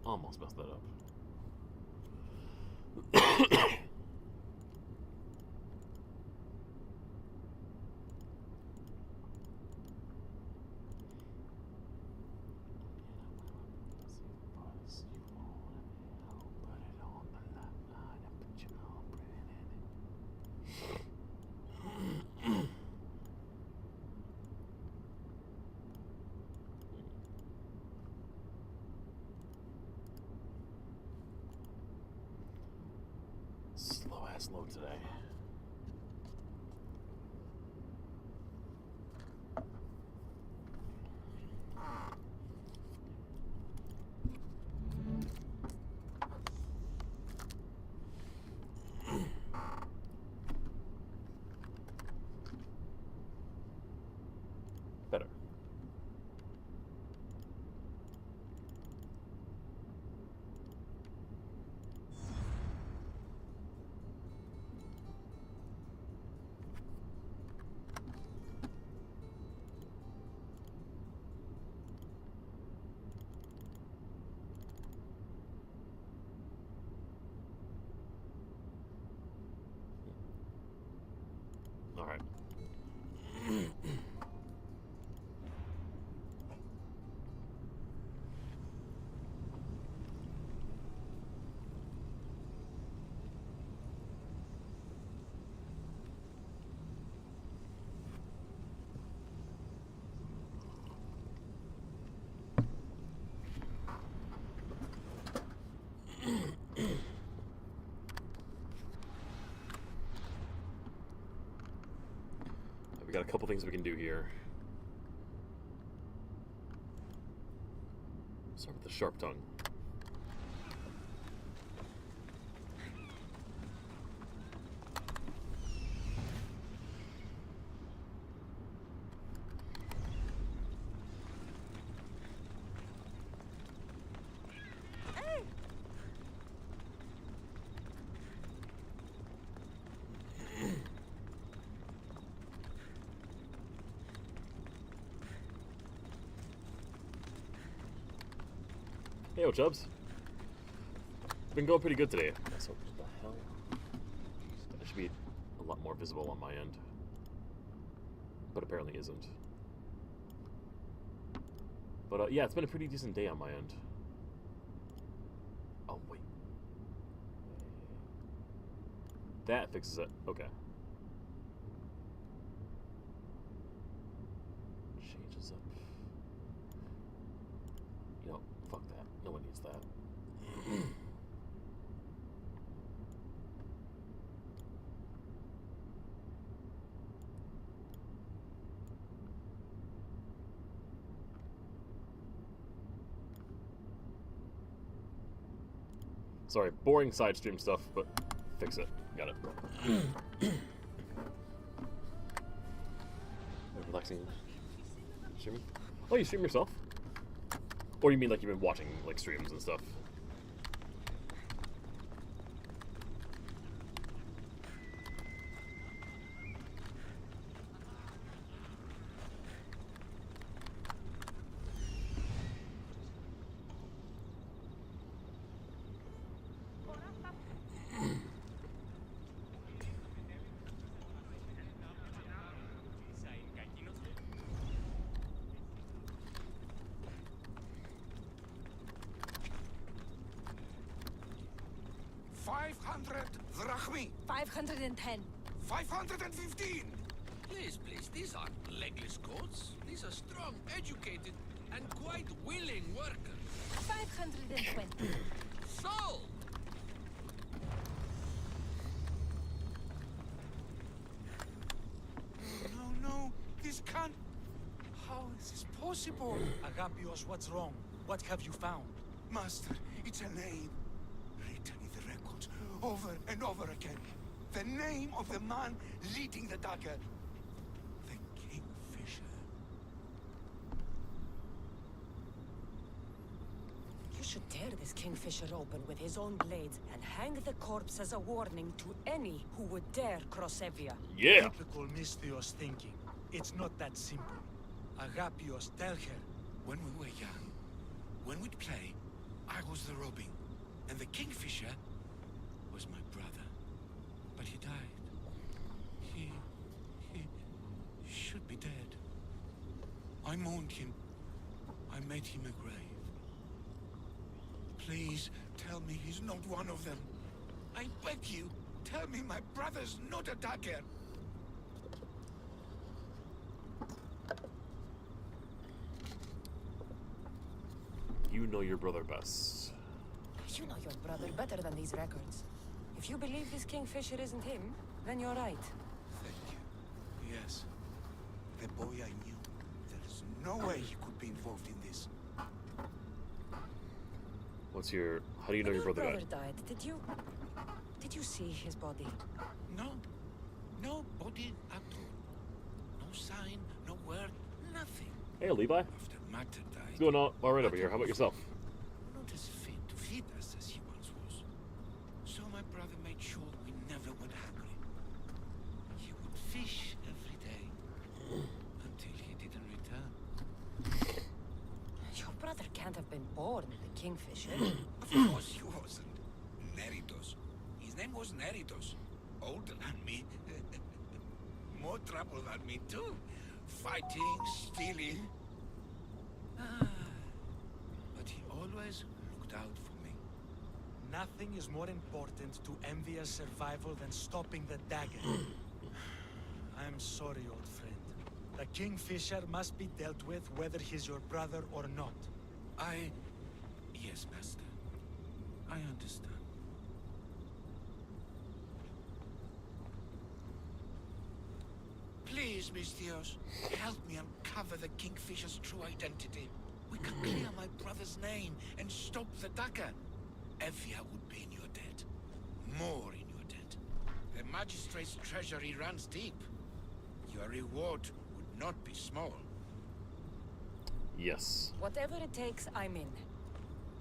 Almost messed that up. Slow ass load today. Better. All right. We got a couple things we can do here. Start with the sharp tongue. Hey, yo, Chubbs. Been going pretty good today. So, what the hell? That should be a lot more visible on my end. But apparently isn't. But, yeah, it's been a pretty decent day on my end. Oh, wait. That fixes it. Okay. Changes up. You know, fuck that. No one needs that. Sorry, boring side stream stuff, but fix it. Got it. Relaxing streaming? Oh, you stream yourself? Or you mean like you've been watching like streams and stuff? 500 drachmi. 510. 515. Please, please, these aren't legless goats. These are strong, educated, and quite willing workers. 520. Sold! No, this can't... How is this possible? Agapios, what's wrong? What have you found? Master, it's a name. Written in the records, over and over again. The name of the man leading the dagger. The Kingfisher. You should tear this Kingfisher open with his own blades and hang the corpse as a warning to any who would dare cross Evia. Yeah. Typical Misthios thinking. It's not that simple. Agapios, tell her. When we were young, when we'd play, I was the robin, and the Kingfisher was my brother. But he died. He should be dead. I mourned him. I made him a grave. Please, tell me he's not one of them. I beg you, tell me my brother's not a dagger. You know your brother best. You know your brother better than these records. If you believe this Kingfisher isn't him, then you're right. Thank you. Yes. The boy I knew. There's no way he could be involved in this. What's your... How do you know When your brother died? died, did you see his body? No. No body at all. No sign, no word, nothing. Hey, Levi. After Magda died... What's going on? All right over here. How about yourself? Not as fit to feed us as he once was. So my brother made sure we never went hungry. He would fish every day. Until he didn't return. Your brother can't have been born the Kingfisher. Of course he wasn't. Neritos. His name was Neritos. Older than me. More trouble than me too. Fighting, stealing. But he always looked out for me. Nothing is more important to Envia's survival than stopping the dagger. I'm sorry, old friend. The Kingfisher must be dealt with whether he's your brother or not. Yes, Master. I understand. Please, Misthios, help me uncover the Kingfisher's true identity. We can clear my brother's name and stop the dagger. Evia would be in your debt. More in your debt. The Magistrate's treasury runs deep. Your reward would not be small. Yes. Whatever it takes, I'm in.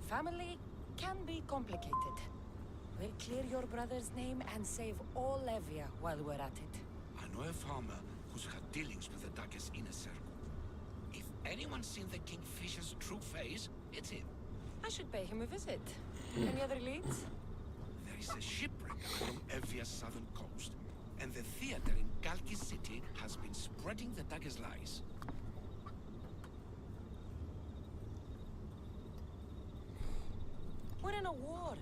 Family can be complicated. We'll clear your brother's name and save all Evia while we're at it. I know a farmer who's had dealings with the dagger's inner circle. If anyone's seen the Kingfisher's true face, it's him. I should pay him a visit. Any other leads? There is a shipwreck along Evia's southern coast, and the theater in Kalki City has been spreading the dagger's lies. We're in a war.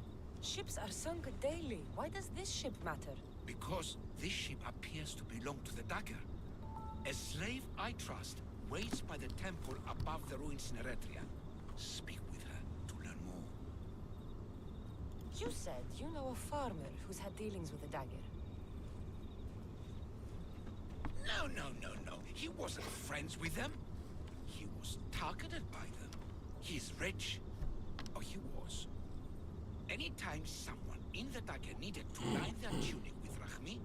Ships are sunk daily. Why does this ship matter? Because this ship appears to belong to the dagger. A slave I trust waits by the temple above the ruins in Eretria. Speak with her to learn more. You said you know a farmer who's had dealings with the dagger. No. He wasn't friends with them. He was targeted by them. He's rich. Or he was. Anytime someone in the dagger needed to line their tunic with Rahmi,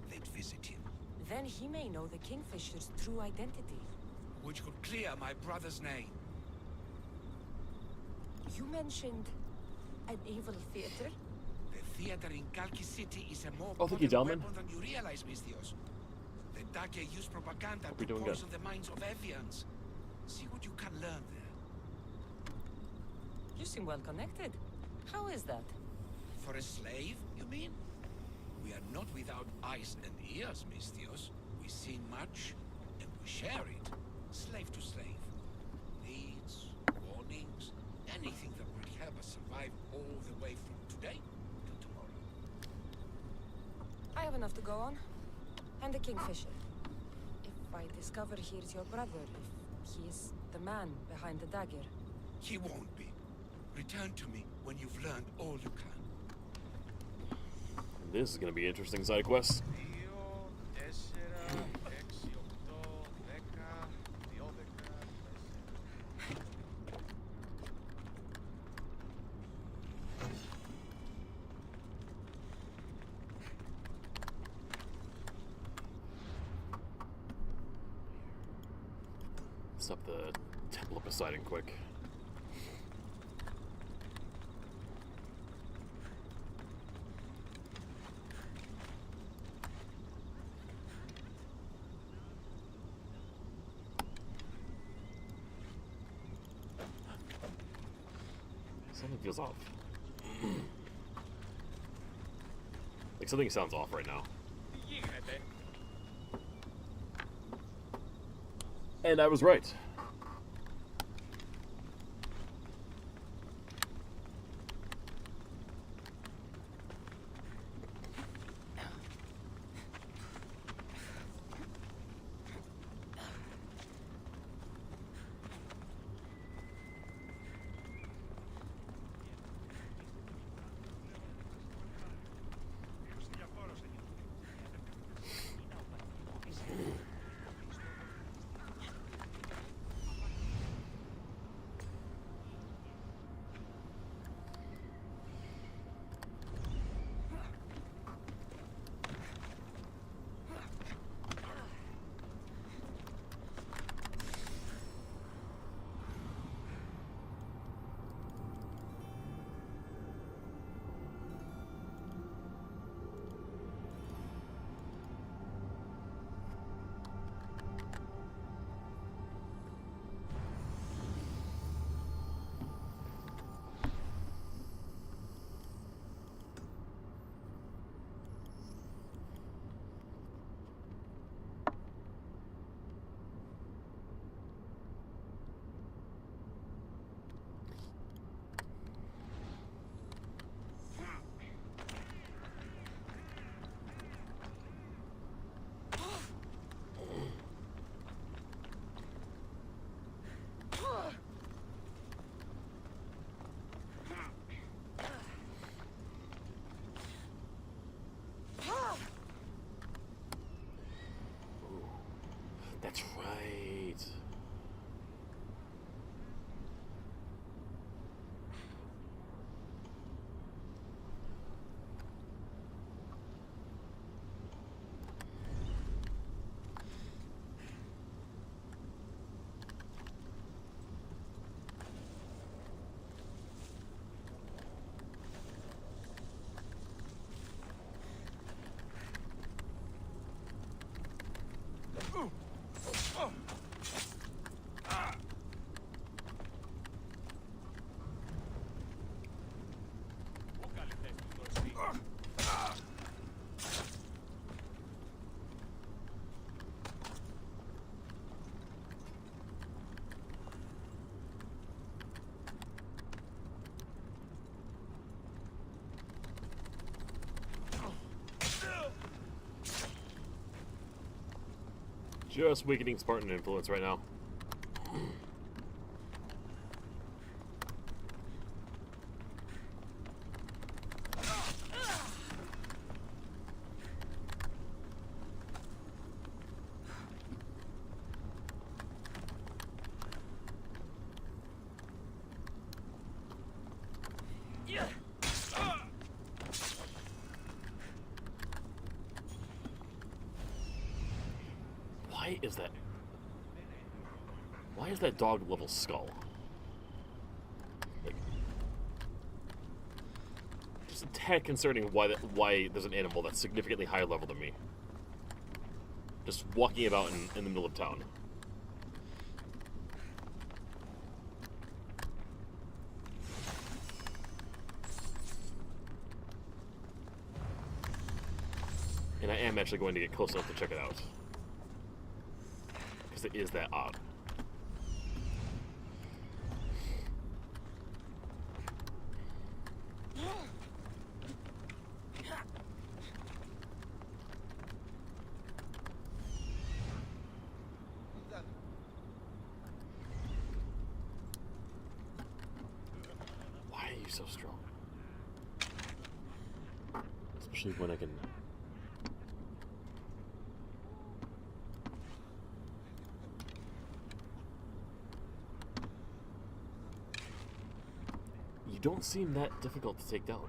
they'd visit him. Then he may know the Kingfisher's true identity. Which could clear my brother's name. You mentioned an evil theater? The theater in Kalki City is a more Oh, thank you, potent gentlemen. weapon than you realize, Misthios. The dagger used propaganda Hope you're to doing good. poison the minds of Evians. See what you can learn there. You seem well connected. How is that? For a slave, you mean? We are not without eyes and ears, Misthios. We see much, and we share it. Slave to slave. Needs, warnings, anything that will help us survive all the way from today to tomorrow. have enough to go on. And the Kingfisher. If I discover he's your brother, if he's the man behind the dagger. He won't be. Return to me when you've learned all you can. This is going to be an interesting side quest. Up the Temple of Poseidon quick. Something feels off. Like something sounds off right now. And I was right. That's right. Just weakening Spartan influence right now. Why is that dog level skull? Like, just a tad concerning why there's an animal that's significantly higher level than me. Just walking about in the middle of town. And I am actually going to get close enough to check it out. Because it is that odd. so strong. Especially when I can... You don't seem that difficult to take down.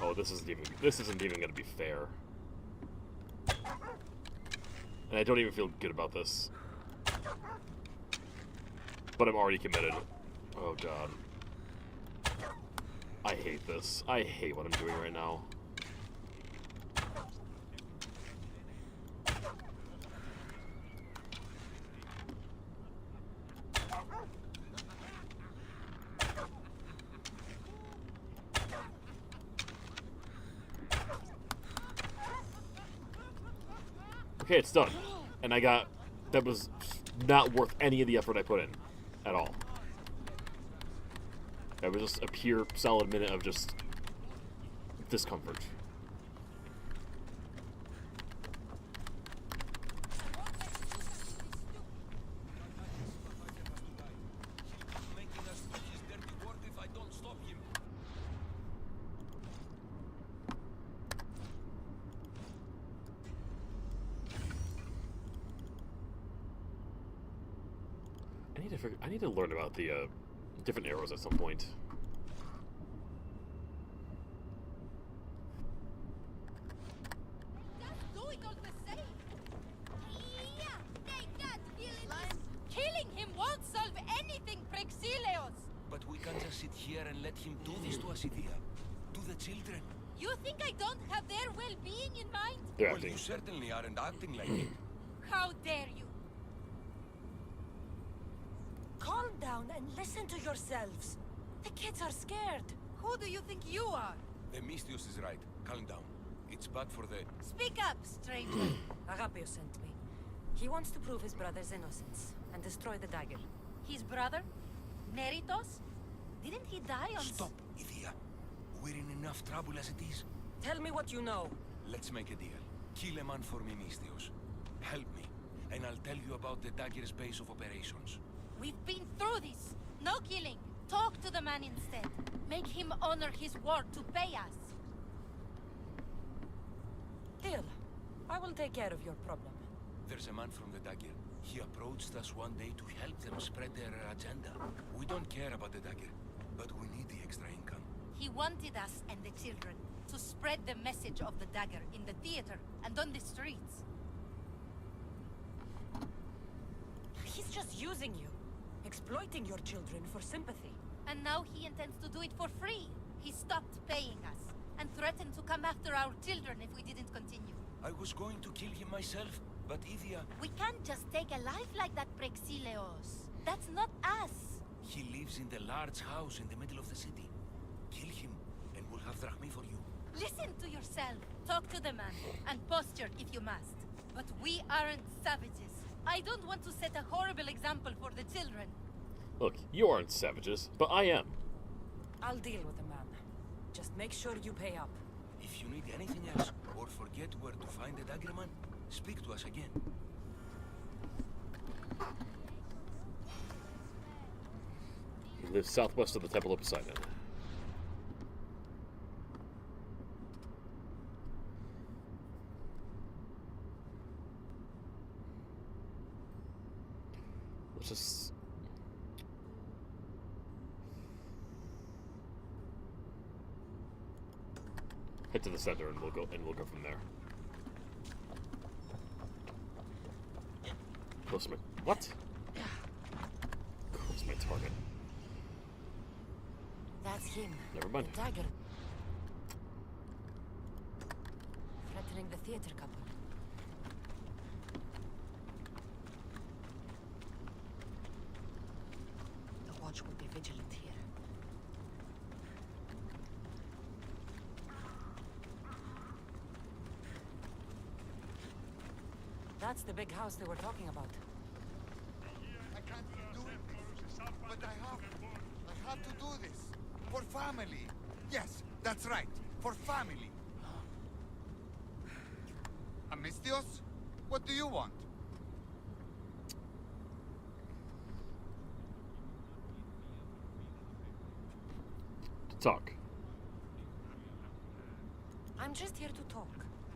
Oh, this isn't even gonna be fair. And I don't even feel good about this. But I'm already committed. Oh god. I hate this. I hate what I'm doing right now. Okay, it's done. And that was not worth any of the effort I put in. At all. That was just a pure, solid minute of just discomfort. Making us do his dirty work if I don't stop him. I need to learn about the different arrows at some point. Killing him won't solve anything, Prexileos! But we can't just sit here and let him do this to us, Idia. To the children. You think I don't have their well-being in mind? They're Well, acting. you certainly aren't acting like it. How dare you? Calm down and listen to yourselves. The kids are scared. Who do you think you are? The Mystios is right. Calm down. It's bad for the... Speak up, stranger. Agapio sent me. He wants to prove his brother's innocence and destroy the dagger. His brother? Meritos? Didn't he die on... Stop, Idia. We're in enough trouble as it is. Tell me what you know. Let's make a deal. Kill a man for me, Mystios. Help me, and I'll tell you about the dagger's base of operations. We've been through this. No killing. Talk to the man instead. Make him honor his word to pay us. Deal. I will take care of your problem. There's a man from the dagger. He approached us one day to help them spread their agenda. We don't care about the dagger, but we need the extra income. He wanted us and the children to spread the message of the dagger in the theater and on the streets. He's just using you. Exploiting your children for sympathy. And now he intends to do it for free. He stopped paying us and threatened to come after our children if we didn't continue. I was going to kill him myself, but Idia... We can't just take a life like that, Prexileos. That's not us. He lives in the large house in the middle of the city. Kill him, and we'll have drachmi for you. Listen to yourself. Talk to the man, and posture if you must. But we aren't savages. I don't want to set a horrible example for the children. Look, you aren't savages, but I am. I'll deal with the man. Just make sure you pay up. If you need anything else, or forget where to find the dagger man, speak to us again. He lives southwest of the Temple of Poseidon. Let's just... head to the center and we'll go from there. Close to my... what? Close to my target. That's him. Never mind. The dagger. Threatening the theater couple. The watch will be vigilant here. That's the big house they were talking about. I can't do it, but I have to do this. For family. Yes, that's right. for family. Amistios, what do you want? To talk. I'm just here to talk.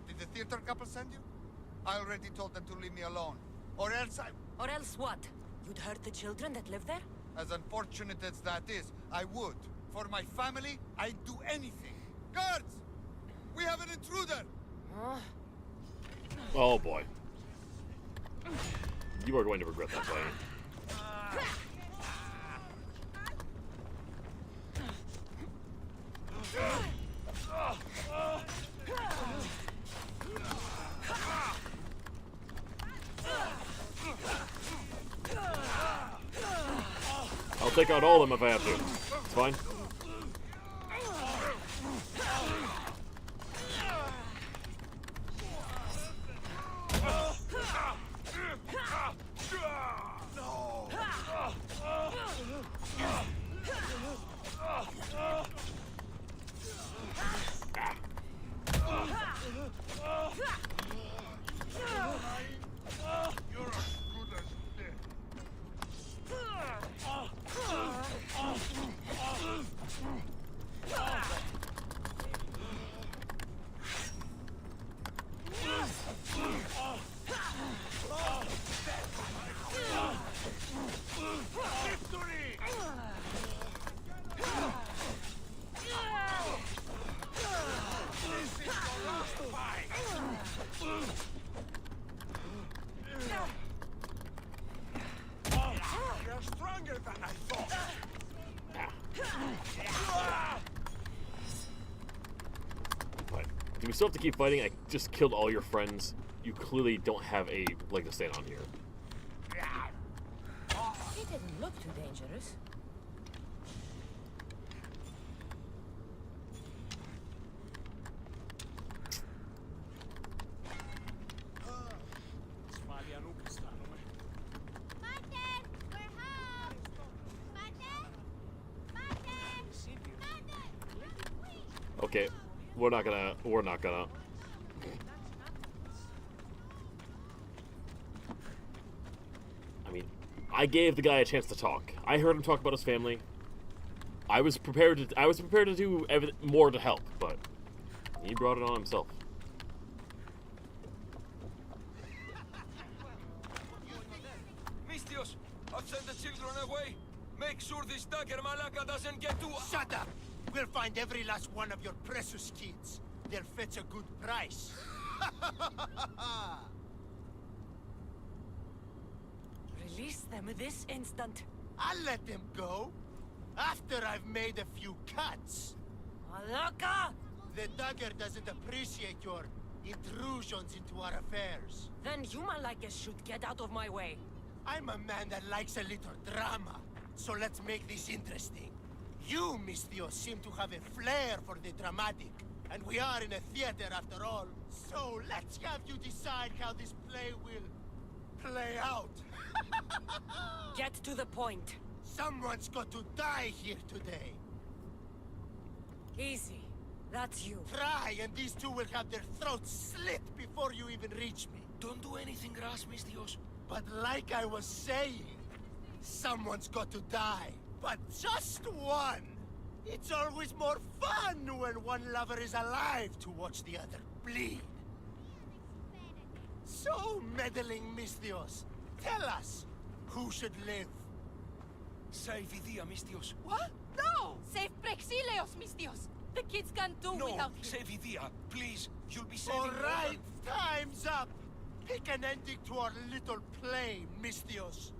Did the theater couple send you? I already told them to leave me alone. Or else I... Or else what? You'd hurt the children that live there? As unfortunate as that is, I would. For my family, I'd do anything. Guards! We have an intruder! Oh boy. You are going to regret that fight. I'll take out all of them if I have to. It's fine. You're as good as dead. Victory! This is your last fight! You're stronger than I thought! But do we still have to keep fighting? I just killed all your friends. You clearly don't have a leg to stand on here. It didn't look too dangerous. Okay, we're not gonna. I mean, I gave the guy a chance to talk. I heard him talk about his family. I was prepared to do more to help, but he brought it on himself. Mistios, I've sent the children away. Make sure this dagger Malaka doesn't get to... Shut up! We'll find every last one of your precious kids. They'll fetch a good price. Release them this instant. I'll let them go. After I've made a few cuts. Malaka! The dagger doesn't appreciate your intrusions into our affairs. Then you Malaka should get out of my way. I'm a man that likes a little drama. So let's make this interesting. You, Mistio, seem to have a flair for the dramatic. And we are in a theater after all. So let's have you decide how this play will play out. Get to the point. Someone's got to die here today. Easy. That's you. Try, and these two will have their throats slit before you even reach me. Don't do anything rash, Mistios. But like I was saying, someone's got to die. But just one. It's always more fun when one lover is alive to watch the other bleed. So, meddling Mistios, tell us, who should live? Save Idia, Mistios. What? No! Save Prexileos, Mistios! The kids can't do No, without him. save Idia. Please, you'll be saving All your right, mother. time's up. Pick an ending to our little play, Mistios.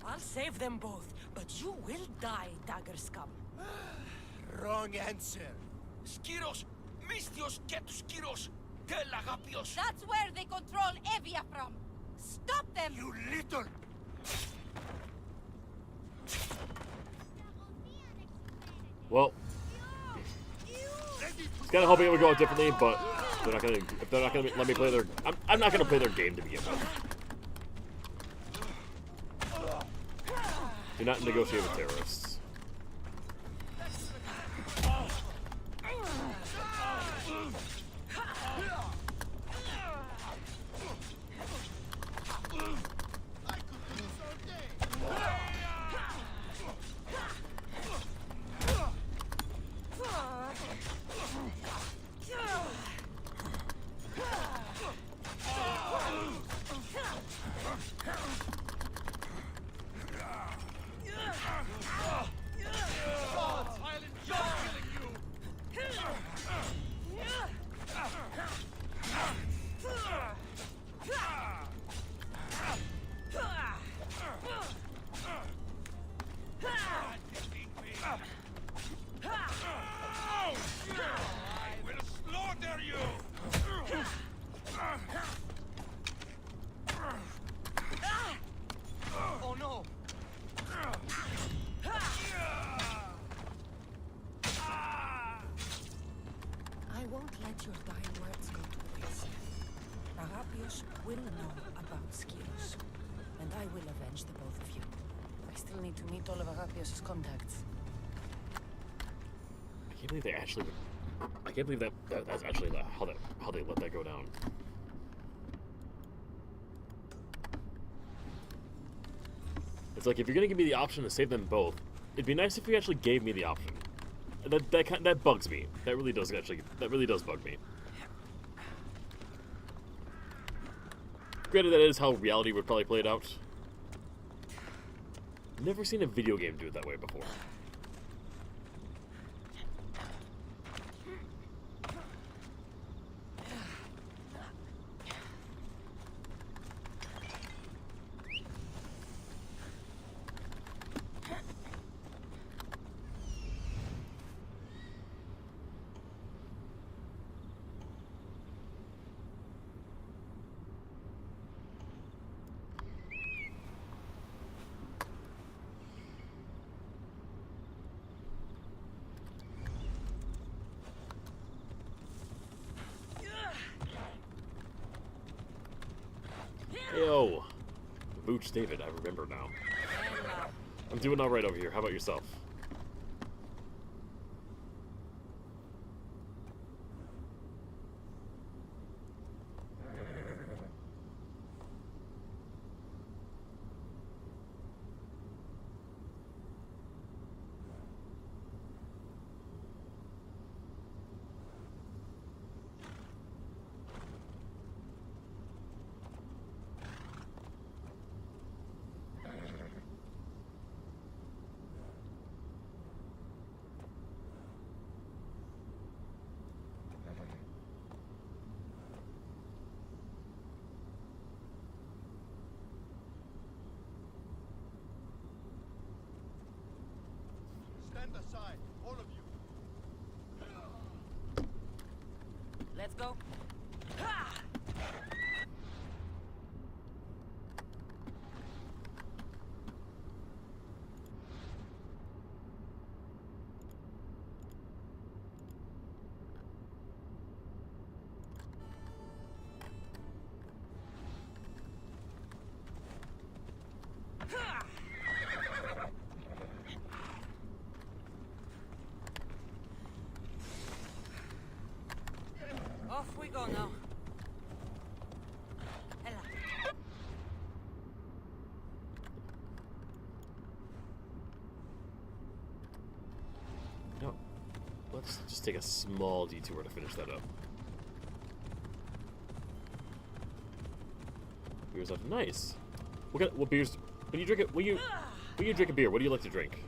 I'll save them both, but you will die, dagger scum. Wrong answer. Skiros! Mistios, get to Skiros! Tell Agapios! That's where they control Evia from. Stop them! You little... Well, I was kind of hoping it would go out differently, but if they're not gonna let me play their, I'm not gonna play their game to begin with. Do not negotiate with terrorists. Skios will know about Skios, and I will avenge the both of you. I still need to meet all of Agapios' contacts. I can't believe they actually. I can't believe that's actually how they let that go down. It's like if you're gonna give me the option to save them both, it'd be nice if you actually gave me the option. That bugs me. That really does bug me. Granted, that is how reality would probably play it out. Never seen a video game do it that way before. Yo, Booch David, I remember now. I'm doing all right over here. How about yourself? Stand aside, all of you. Let's go. Off we go now. Ella. No. Let's just take a small detour to finish that up. Beers up. Nice. What beers? When you drink it, when you drink a beer, what do you like to drink?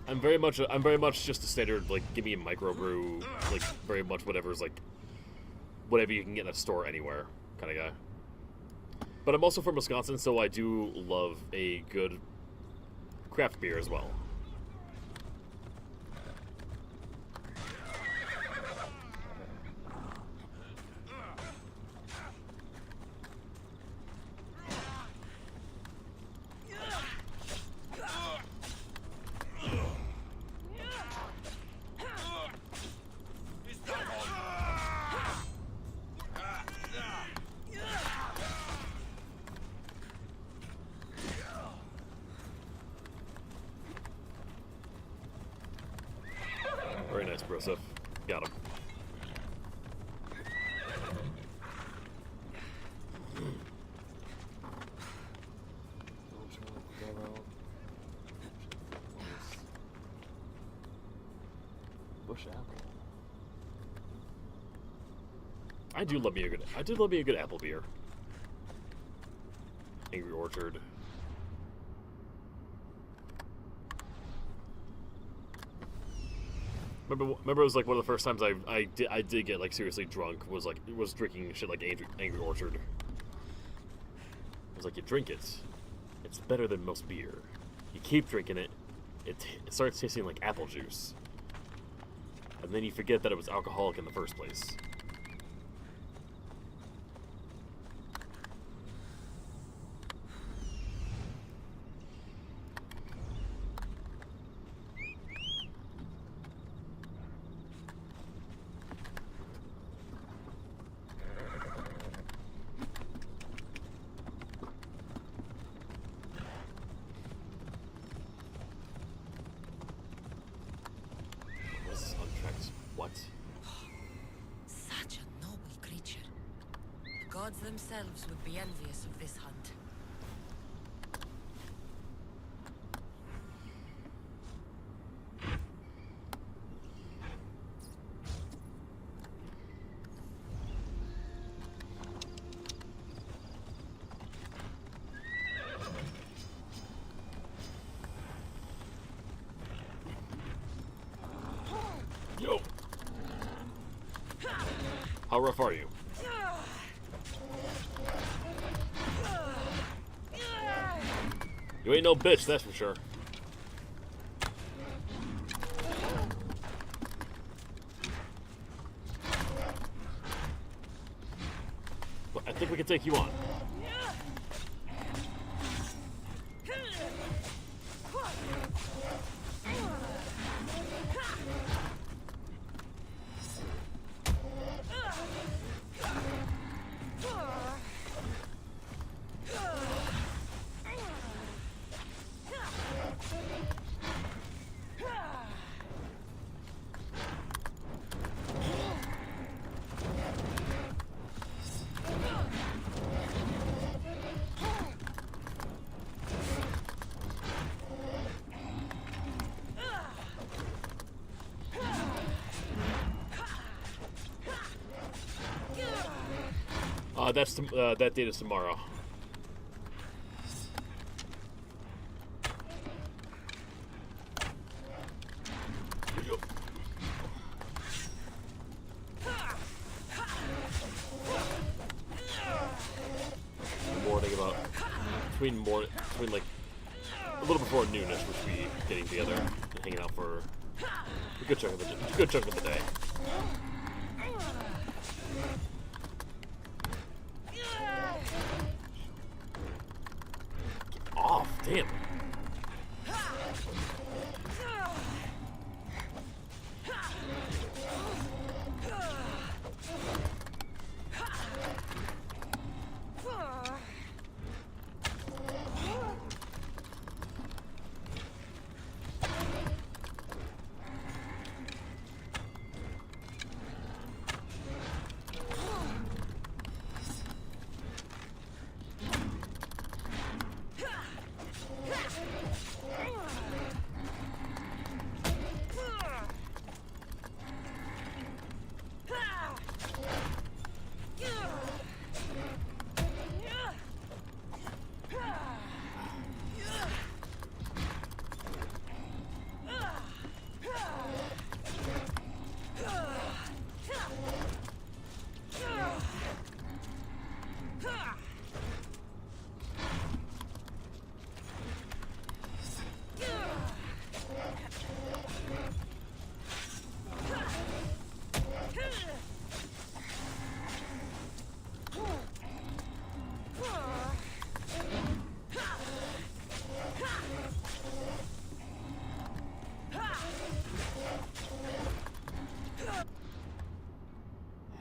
I'm very much just a standard, like, give me a microbrew, like, very much whatever's, like, whatever you can get in a store anywhere kind of guy. But I'm also from Wisconsin, so I do love a good craft beer as well. Very nice, Broseph. Got him. Bush apple. I do love me a good apple beer. Angry Orchard. Remember it was like one of the first times I did get like seriously drunk was drinking shit like Angry Orchard. I was like, you drink it, it's better than most beer. You keep drinking it, it starts tasting like apple juice, and then you forget that it was alcoholic in the first place. gods themselves would be envious of this hunt. Yo! How rough are you? You ain't no bitch, that's for sure. But I think we can take you on. That date is tomorrow. Between like a little before noonish, we should be getting together and hanging out for a good chunk of the day. Get off, damn.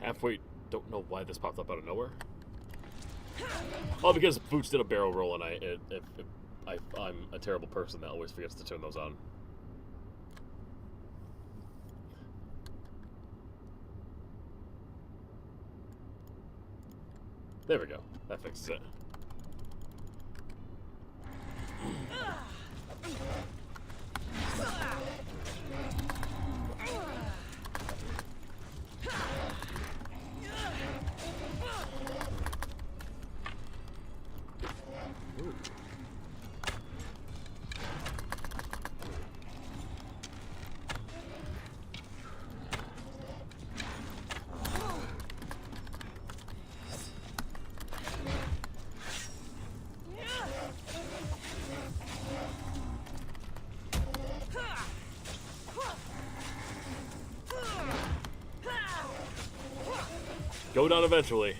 Halfway, don't know why this popped up out of nowhere. Oh, because Boots did a barrel roll, and I'm a terrible person that always forgets to turn those on. There we go. That fixes it. Go down eventually.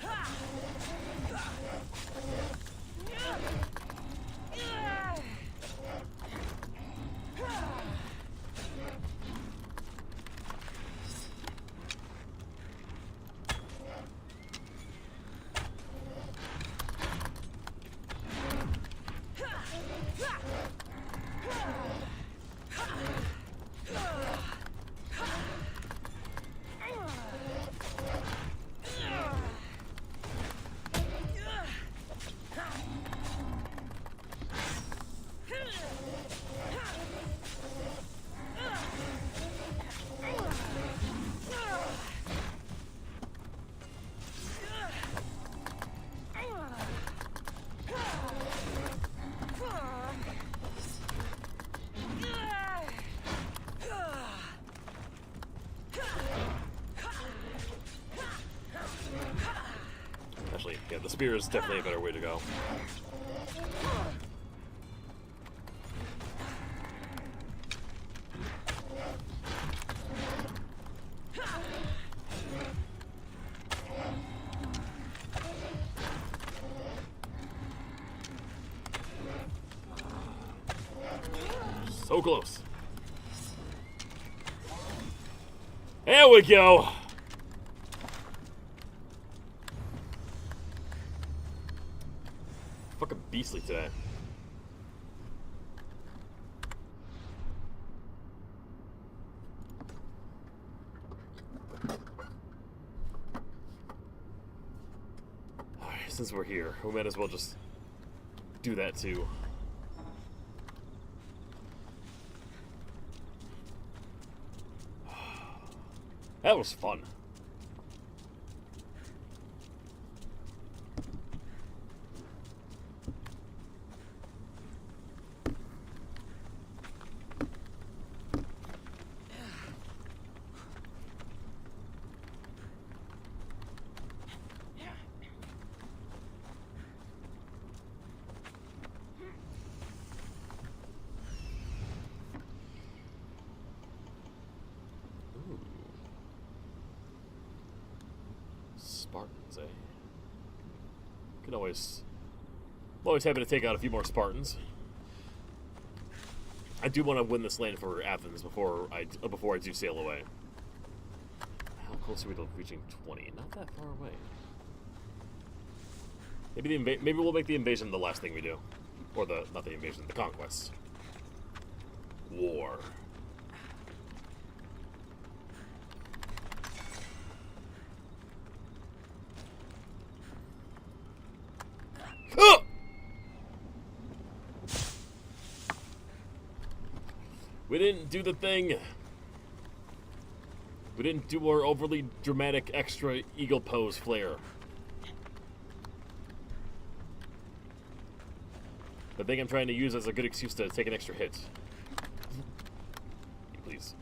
Yeah, the spear is definitely a better way to go. So close. There we go. Fucking beastly today. Alright, since we're here, we might as well just do that too. That was fun. Spartans, eh? Can always... I'm always happy to take out a few more Spartans. I do want to win this land for Athens before I do sail away. How close are we to reaching 20? Not that far away. Maybe we'll make the invasion the last thing we do, or not the invasion, the conquest. War. We didn't do the thing. We didn't do our overly dramatic extra eagle pose flare. The thing I'm trying to use as a good excuse to take an extra hit. Please.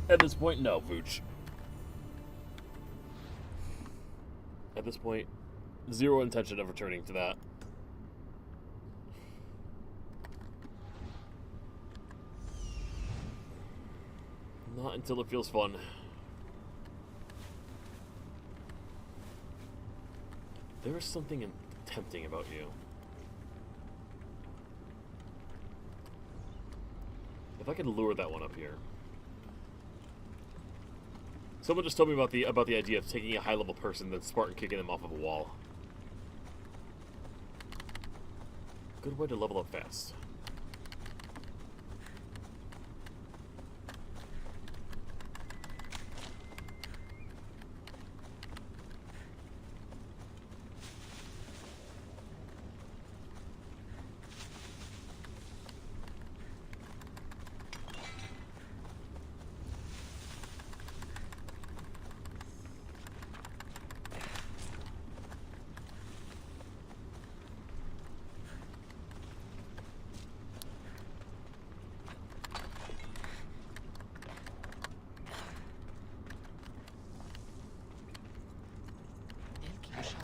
At this point, no, Vooch. At this point, zero intention of returning to that. Not until it feels fun. There is something tempting about you. If I could lure that one up here. Someone just told me about the idea of taking a high-level person, then Spartan kicking them off of a wall. Good way to level up fast.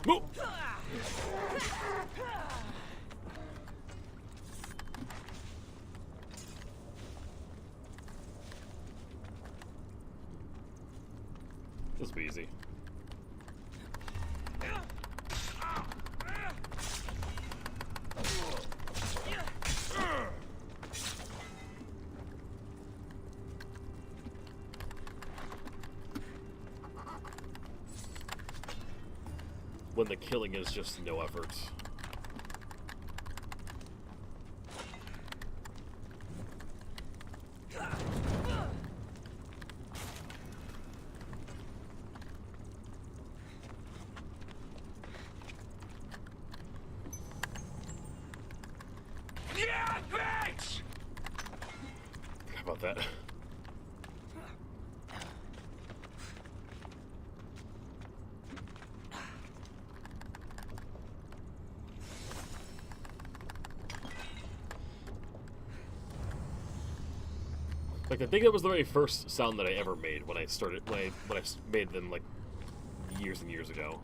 Move! This will be easy. When the killing is just no effort. Yeah, bitch! How about that? Like, I think that was the very first sound that I ever made when I started, when I made them, like, years and years ago.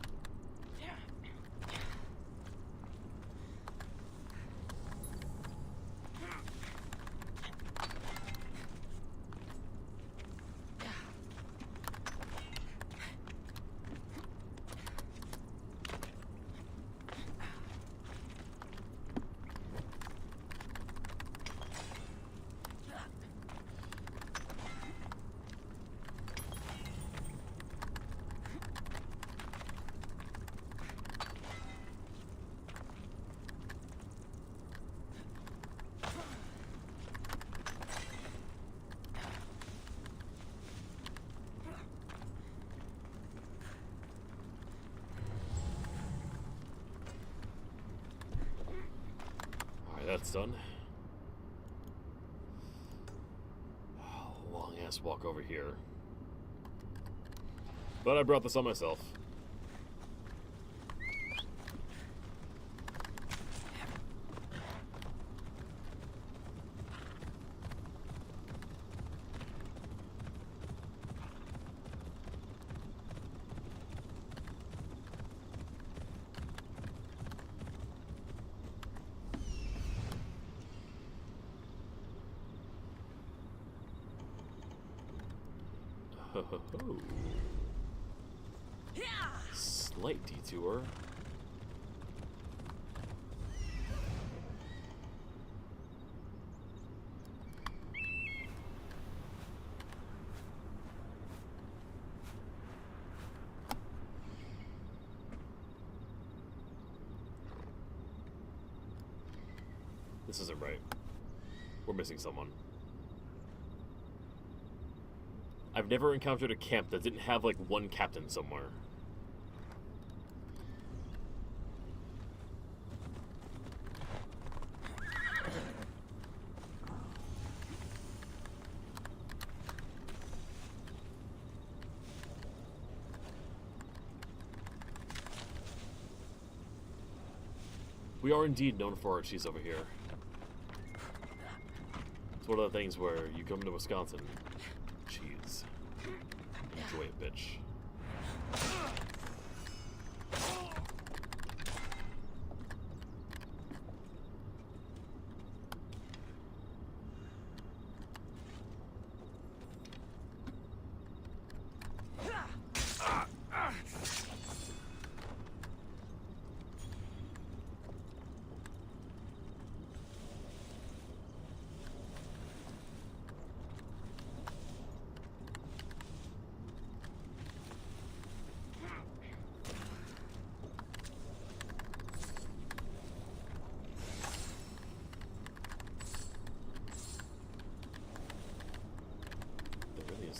That's done. Long ass walk over here. But I brought this on myself. Slight detour. This isn't right. We're missing someone. I've never encountered a camp that didn't have, like, one captain somewhere. We are indeed known for our cheese over here. It's one of the things where you come to Wisconsin, cheese. Enjoy it, bitch.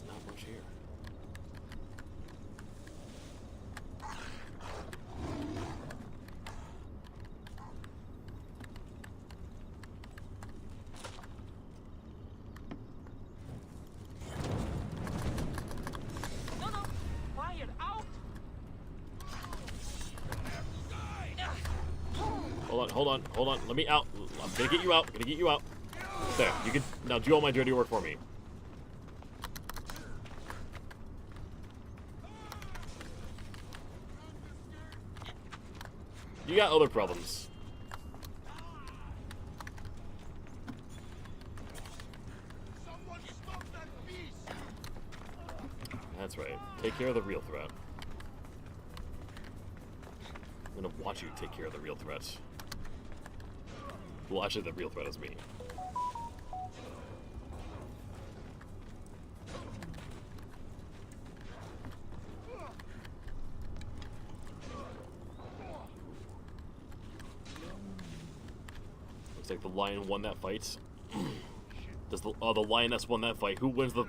Not much here. No, fire out! Hold on. Let me out. I'm gonna get you out. There, you can now do all my dirty work for me. You got other problems. That's right. Take care of the real threat. I'm gonna watch you take care of the real threat. Well, actually, the real threat is me. Looks like the lion won that fight. Does the lioness won that fight? Who wins the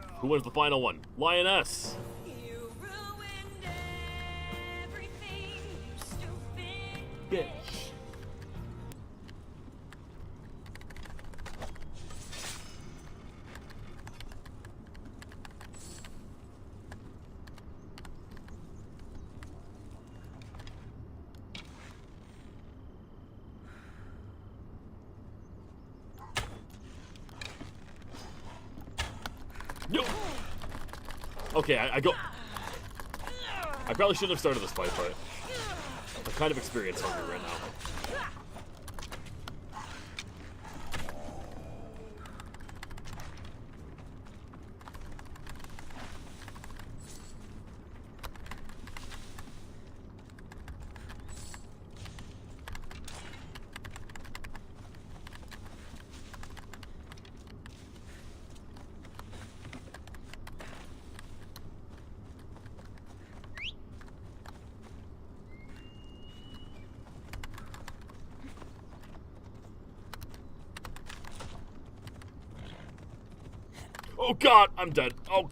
final one? Lioness. You ruined everything, you stupid Bitch. Yo! Okay, I go... I probably shouldn't have started this fight, but I'm kind of experience hungry right now. Oh god, I'm dead. Oh.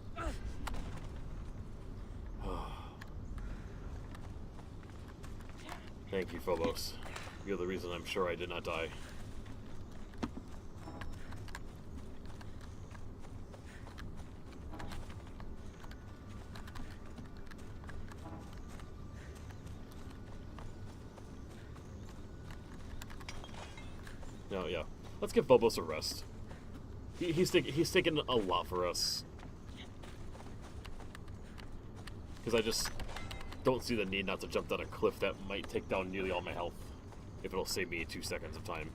Thank you, Phobos. You're the reason I'm sure I did not die. No, yeah. Let's give Phobos a rest. He's taken a lot for us. Because I just don't see the need not to jump down a cliff that might take down nearly all my health. If it'll save me 2 seconds of time.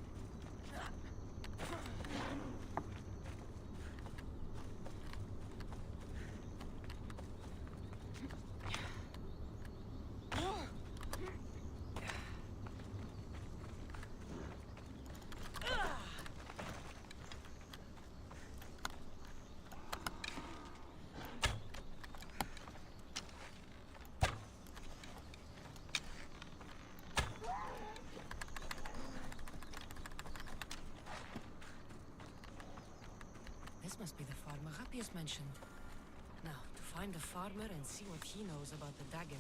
This must be the farmer Happius mentioned. Now, to find the farmer and see what he knows about the dagger.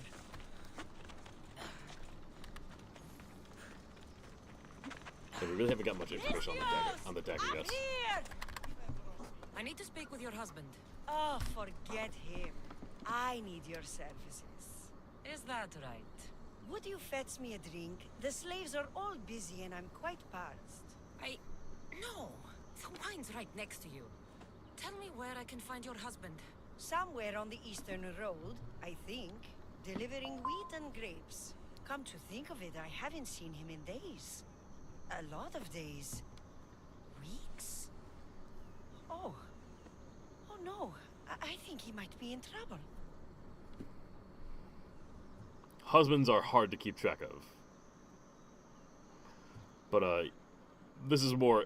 So we really haven't got much information on the dagger yet. Here! I need to speak with your husband. Oh, forget him. I need your services. Is that right? Would you fetch me a drink? The slaves are all busy and I'm quite parched. No. The wine's right next to you. Tell me where I can find your husband. Somewhere on the Eastern Road, I think. Delivering wheat and grapes. Come to think of it, I haven't seen him in days. A lot of days. Weeks? Oh. Oh no. I think he might be in trouble. Husbands are hard to keep track of. But, this is more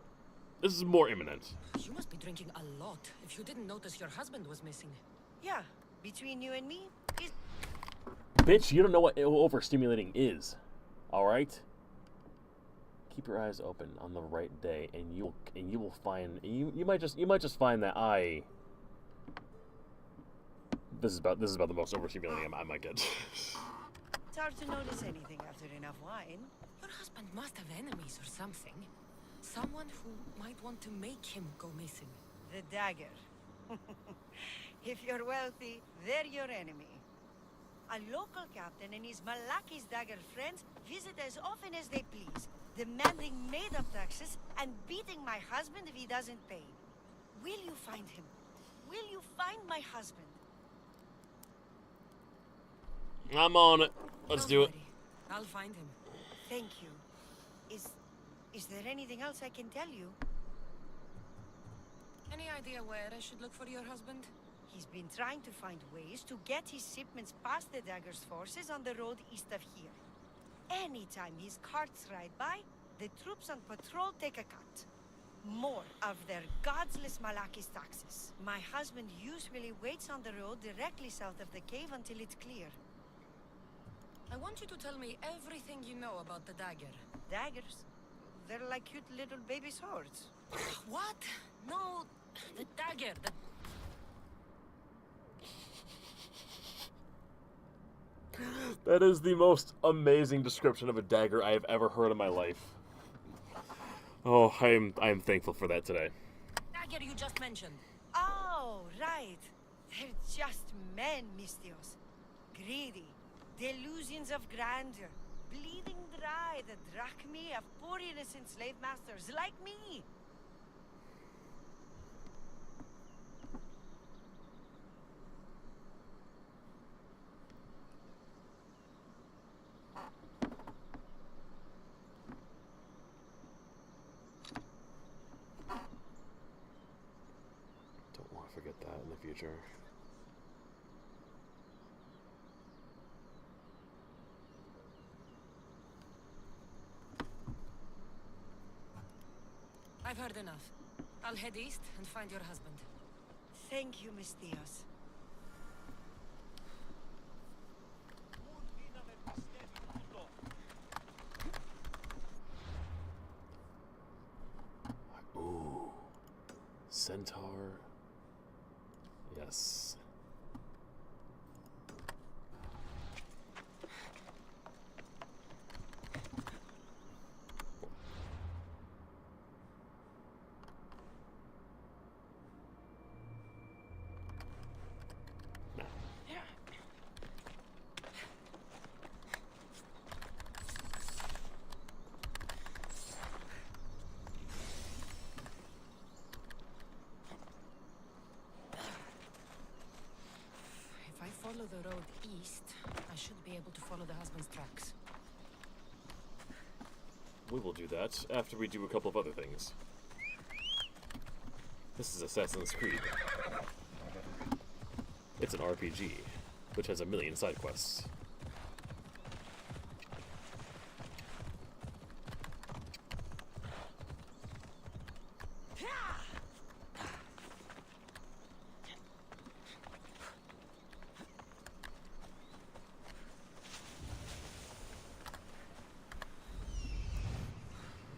imminent. You must be drinking a lot if you didn't notice your husband was missing. Yeah, between you and me, he's... Bitch, you don't know what overstimulating is. Alright? Keep your eyes open on the right day and you will find you might just find that this is about the most overstimulating I might get. It's hard to notice anything after enough wine. Your husband must have enemies or something. Someone who might want to make him go missing. The dagger. If you're wealthy, they're your enemy. A local captain and his Malaki's dagger friends visit as often as they please, demanding made-up taxes and beating my husband if he doesn't pay. Will you find him? Will you find my husband? I'm on it. Let's do it. I'll find him. Thank you. Is there anything else I can tell you? Any idea where I should look for your husband? He's been trying to find ways to get his shipments past the Dagger's forces on the road east of here. Anytime his carts ride by, the troops on patrol take a cut. More of their godless Malaki's taxes. My husband usually waits on the road directly south of the cave until it's clear. I want you to tell me everything you know about the dagger. Daggers? They're like cute little baby swords. What? No, the dagger. That is the most amazing description of a dagger I have ever heard in my life. Oh, I am thankful for that today. Dagger you just mentioned. Oh, right. They're just men, Mistios. Greedy. Delusions of grandeur. Bleeding dry the drachmae of poor innocent slave masters like me. forget that in the future. I've heard enough. I'll head east and find your husband. Thank you, Miss Diaz. Ooh. Centaur. Yes. If I follow the road east, I should be able to follow the husband's tracks. We will do that after we do a couple of other things. This is Assassin's Creed. It's an RPG, which has a million side quests.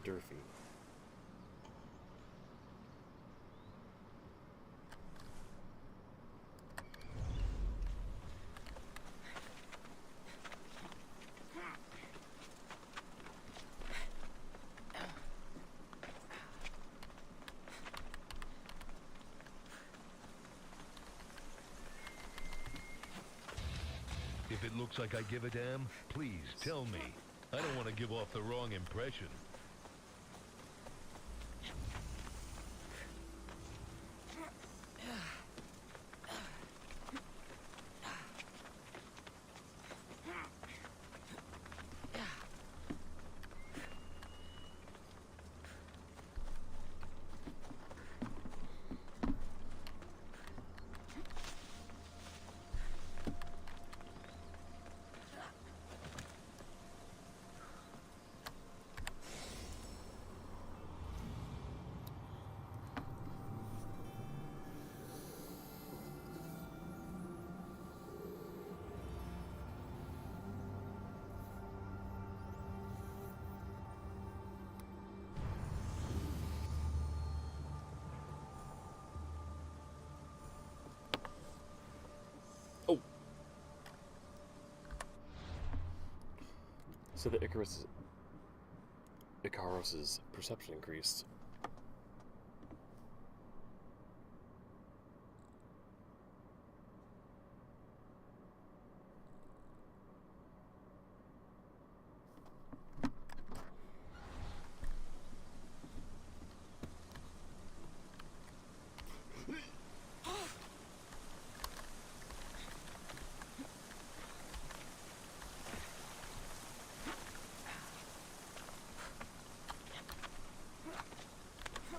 Durfee. If it looks like I give a damn, please tell me. I don't want to give off the wrong impression. So the Icaros's perception increased.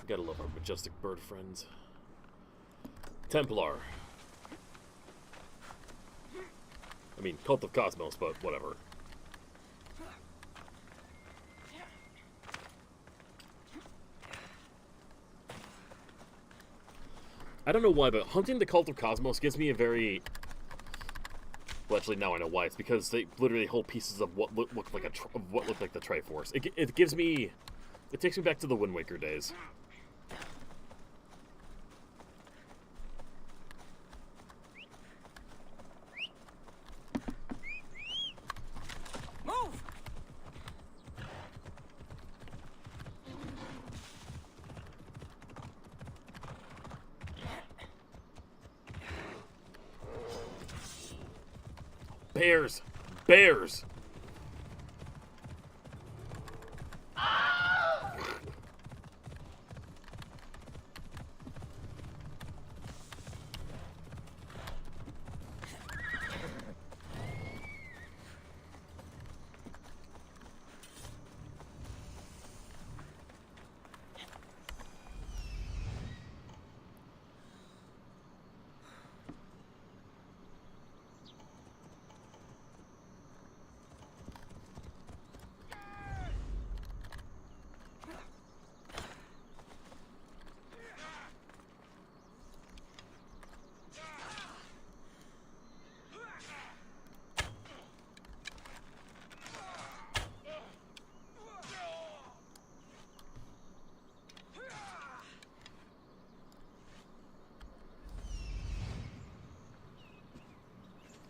Gotta love our majestic bird friends. Templar. I mean, Cult of Cosmos, but whatever. I don't know why, but hunting the Cult of Cosmos gives me a very... Well, actually, now I know why. It's because they literally hold pieces of what look like the Triforce. It gives me... It takes me back to the Wind Waker days. Bears! Bears!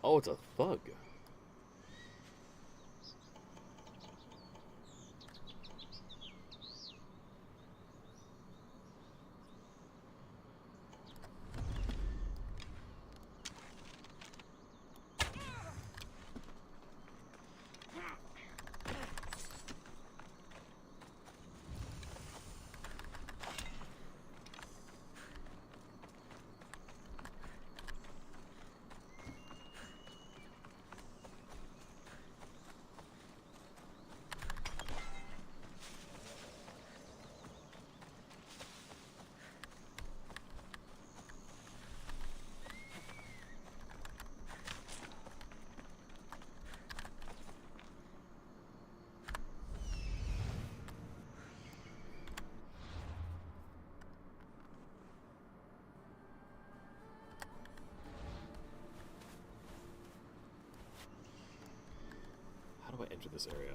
Oh, it's a thug. How do I enter this area?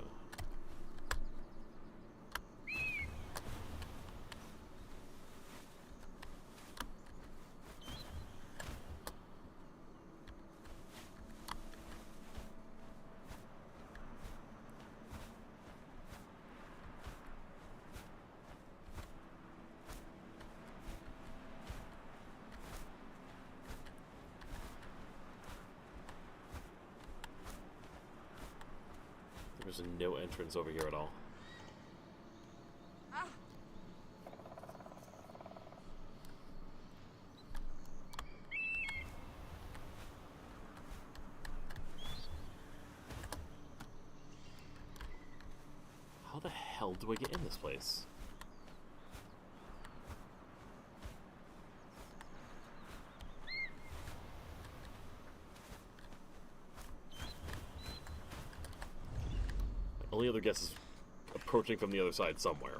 There's no entrance over here at all. How the hell do I get in this place? Only other guess is approaching from the other side somewhere.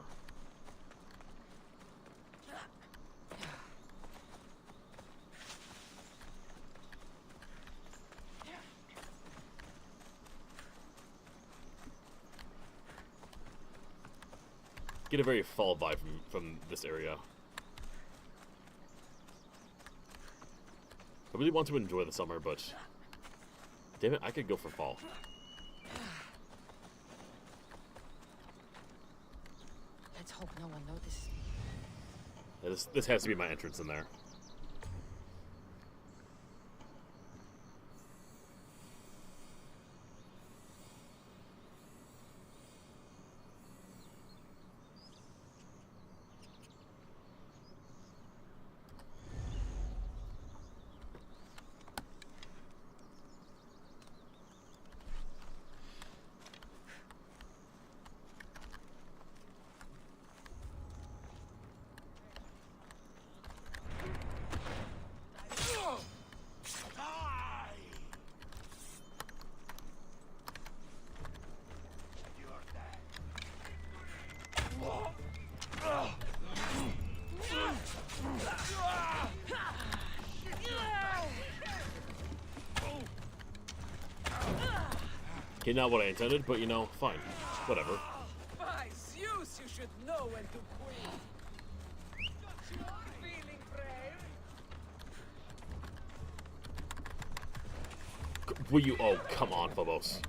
Get a very fall vibe from this area. I really want to enjoy the summer, but damn it, I could go for fall. Let's hope no one notices me. Yeah, this has to be my entrance in there. Okay, not what I intended, but you know, fine. Whatever. By Zeus, you should know when to quit. Feeling brave? Will you? Oh, come on, Phobos.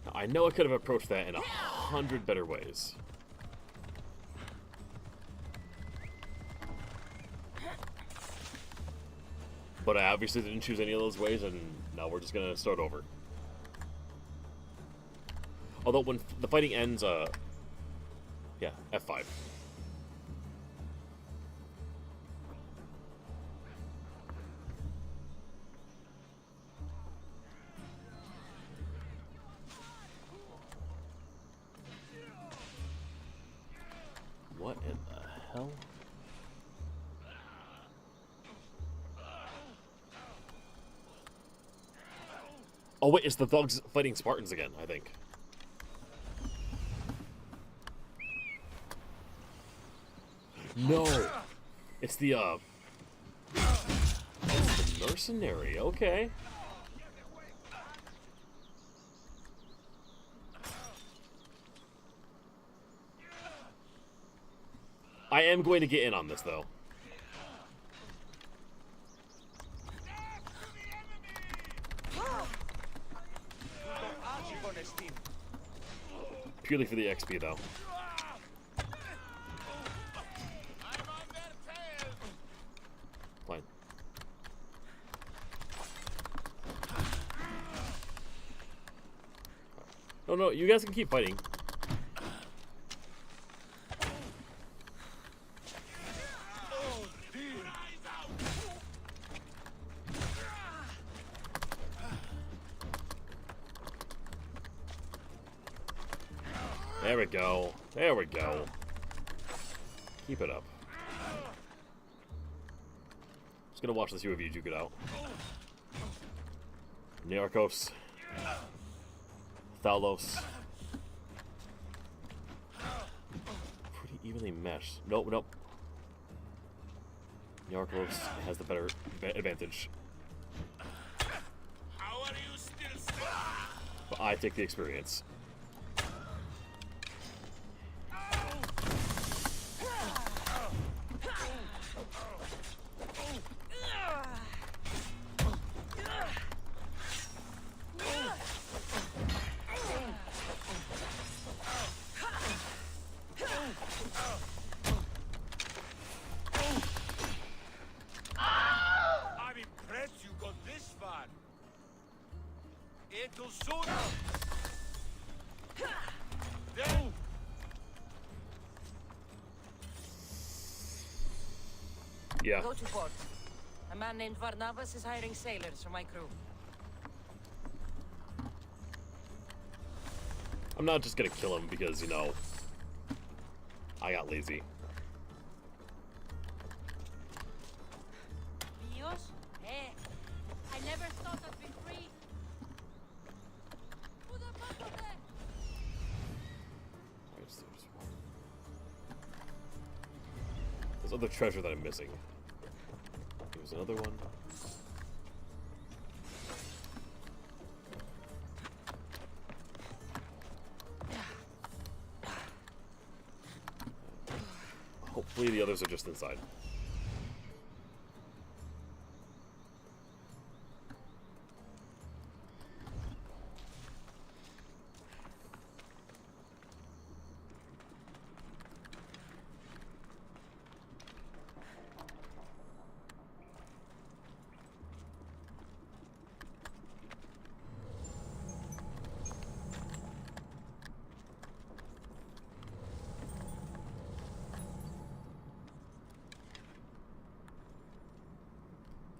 Now, I know I could have approached that in 100 better ways. But I obviously didn't choose any of those ways, and now we're just gonna start over. Although when the fighting ends, yeah, F5. What in the hell? Oh wait, it's the thugs fighting Spartans again, I think. No! It's the mercenary, okay. I am going to get in on this, though. Purely for the XP, though. Fine. No, no, you guys can keep fighting. There we go. There we go. Keep it up. Just gonna watch this see if you duke it out. Niarchos. Thalos. Pretty evenly meshed. Nope, nope. Niarchos has the better advantage. How are you still? But I take the experience. I'm impressed you got this far. It'll soon. Then Yeah. Go to port. A man named Varnavas is hiring sailors for my crew. I'm not just gonna kill him because, you know, I got lazy. Dios? Eh. I never thought I'd be free. There's other treasure that I'm missing. Here's another one. Hopefully the others are just inside.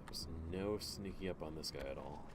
There's no sneaking up on this guy at all.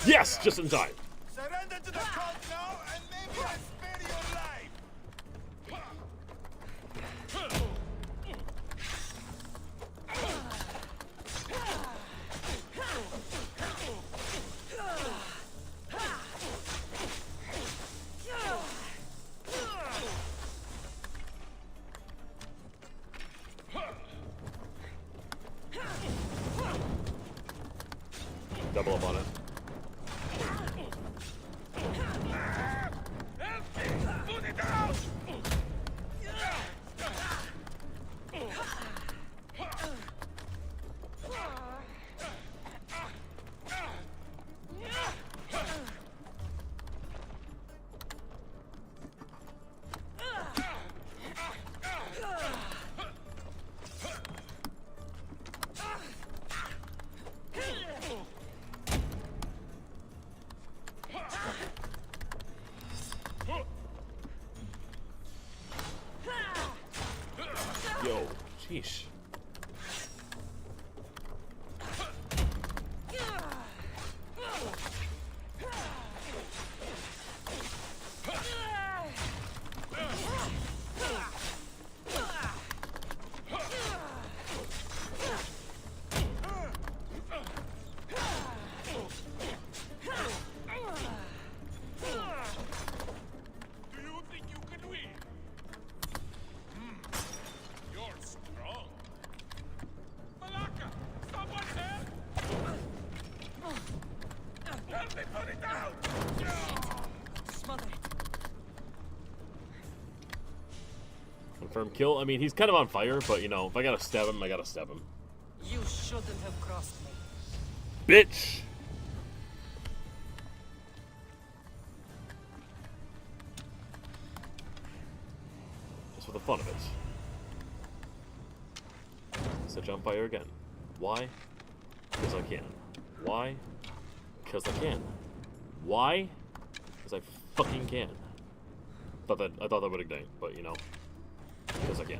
Yes, just in time. surrender to the cult now, and maybe I spare your life. Double up on it. Put it out! Yo, sheesh. Put it down! Smother it. Confirmed kill. I mean, he's kind of on fire, but you know, if I gotta stab him, I gotta stab him. You shouldn't have crossed me. Bitch! Just for the fun of it. Set you on fire again. Why? Because I can. Why? Because I can. Why? Because I fucking can. I thought that would ignite, but you know, because I can.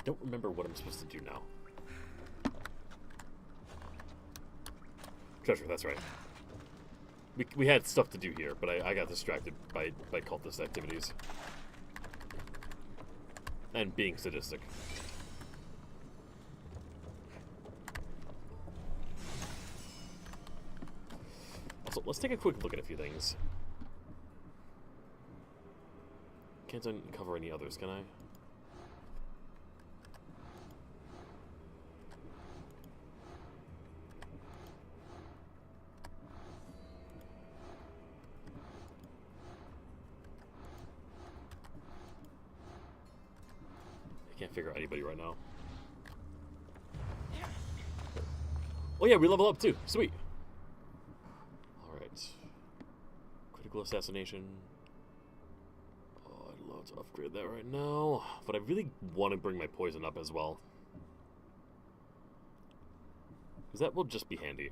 Don't remember what I'm supposed to do now. Treasure, that's right. We had stuff to do here, but I got distracted by cultist activities. And being sadistic. Also, let's take a quick look at a few things. Can't uncover any others, can I? Can't figure out anybody right now. Oh yeah, we level up too. Sweet. Alright. Critical assassination. Oh, I'd love to upgrade that right now. But I really want to bring my poison up as well. Because that will just be handy.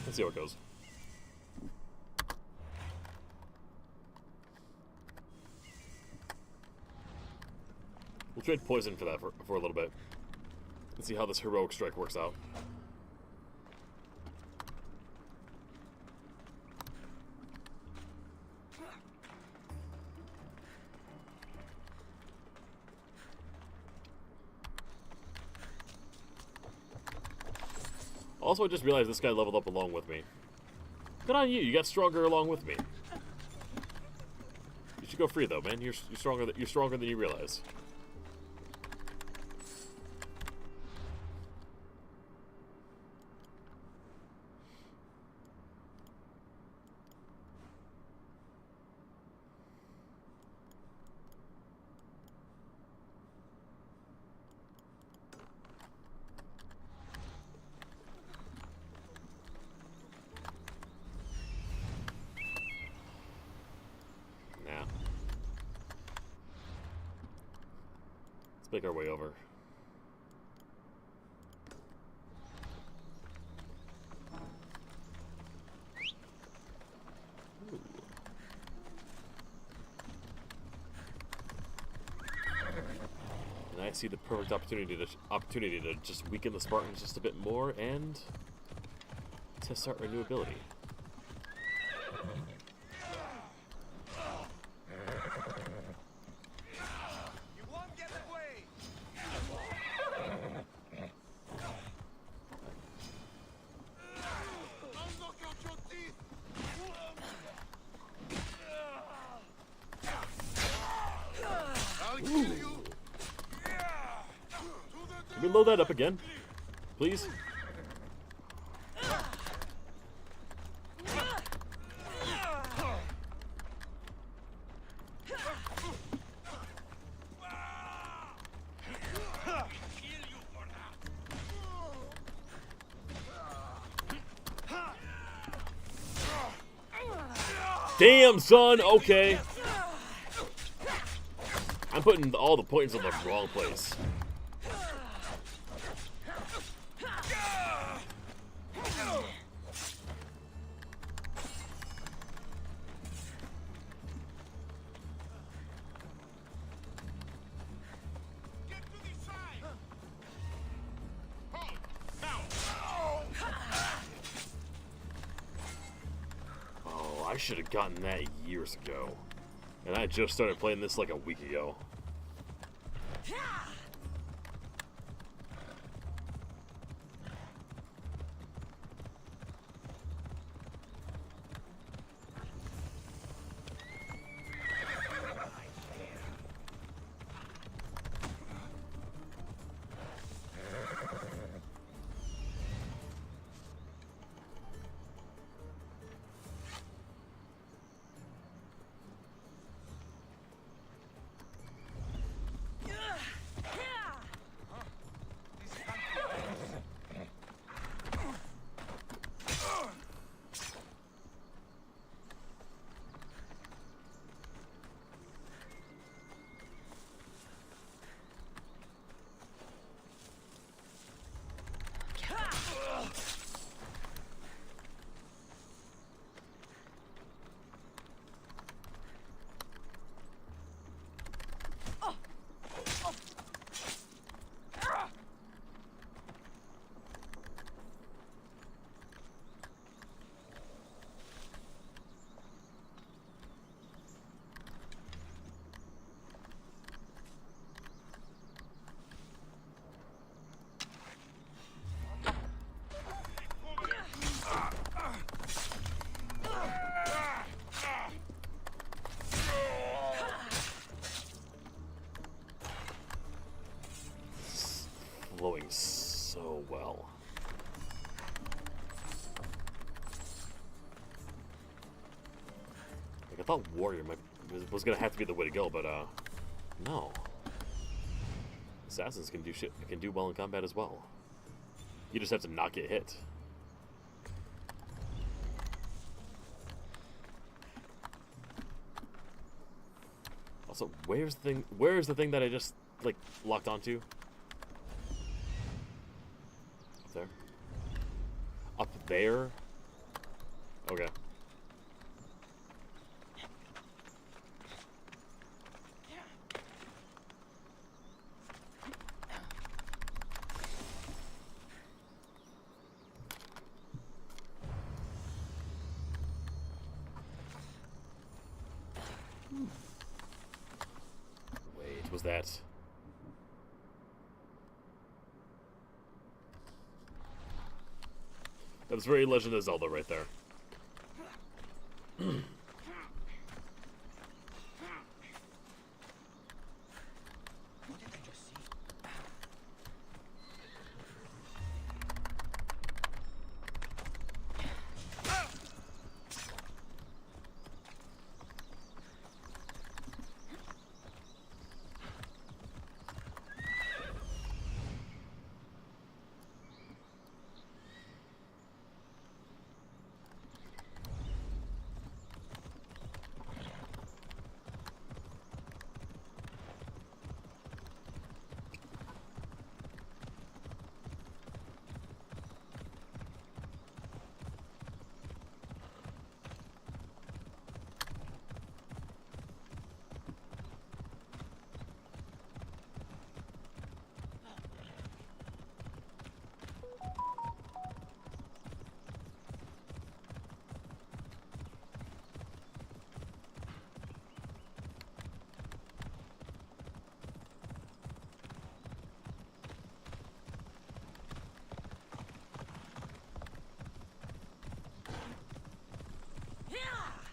Let's see how it goes. We'll trade poison for that for a little bit. And see how this heroic strike works out. Also, I just realized this guy leveled up along with me. Good on you. You got stronger along with me. You should go free though, man. You're stronger. You're stronger than you realize. Let's make our way over. Ooh. And I see the perfect opportunity to just weaken the Spartans just a bit more and test out our new ability. Can we load that up again, please? Damn, son. Okay. I'm putting all the points in the wrong place. Oh, I should have gotten that years ago. And I just started playing this like a week ago. Flowing so well. Like, I thought warrior was gonna have to be the way to go, but no. Assassins can do well in combat as well. You just have to not get hit. Also, where's the thing that I just like locked onto? There? Up there? Okay. Wait, was that... That's very Legend of Zelda right there.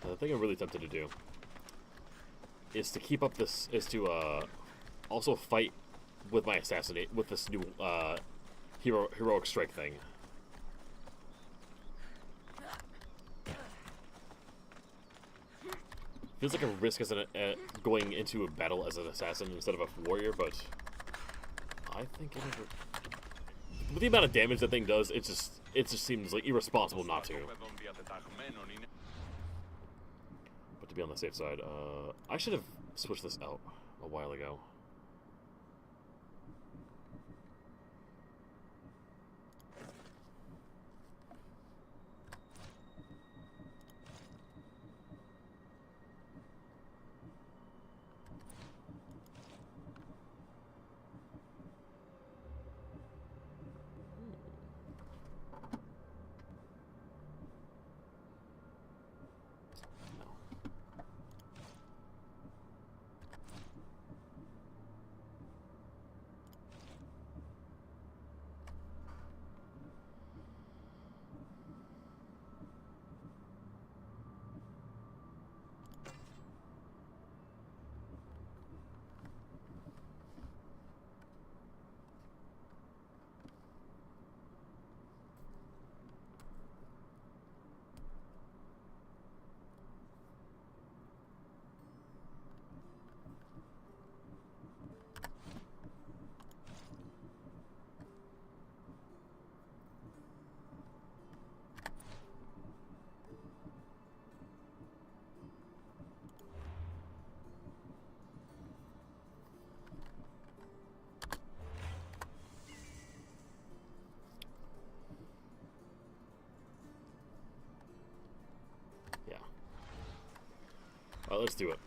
The thing I'm really tempted to do is to keep up this, also fight with my assassinate, with this new, heroic strike thing. Feels like a risk as going into a battle as an assassin instead of a warrior, but I think with the amount of damage that thing does, it just seems like irresponsible not to. to be on the safe side. I should have switched this out a while ago. Let's do it.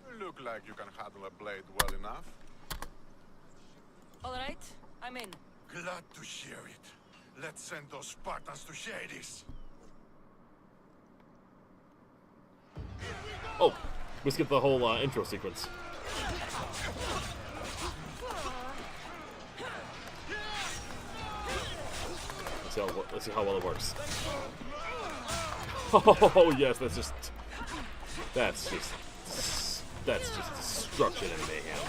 You look like you can handle a blade well enough. All right, I'm in. Glad to hear it. Let's send those Spartans to Hades. Oh, we skipped the whole intro sequence. Let's see how well it works. Oh yes, that's just destruction and mayhem.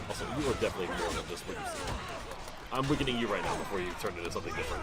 Also, you are definitely more than just what you see. I'm weakening you right now before you turn into something different.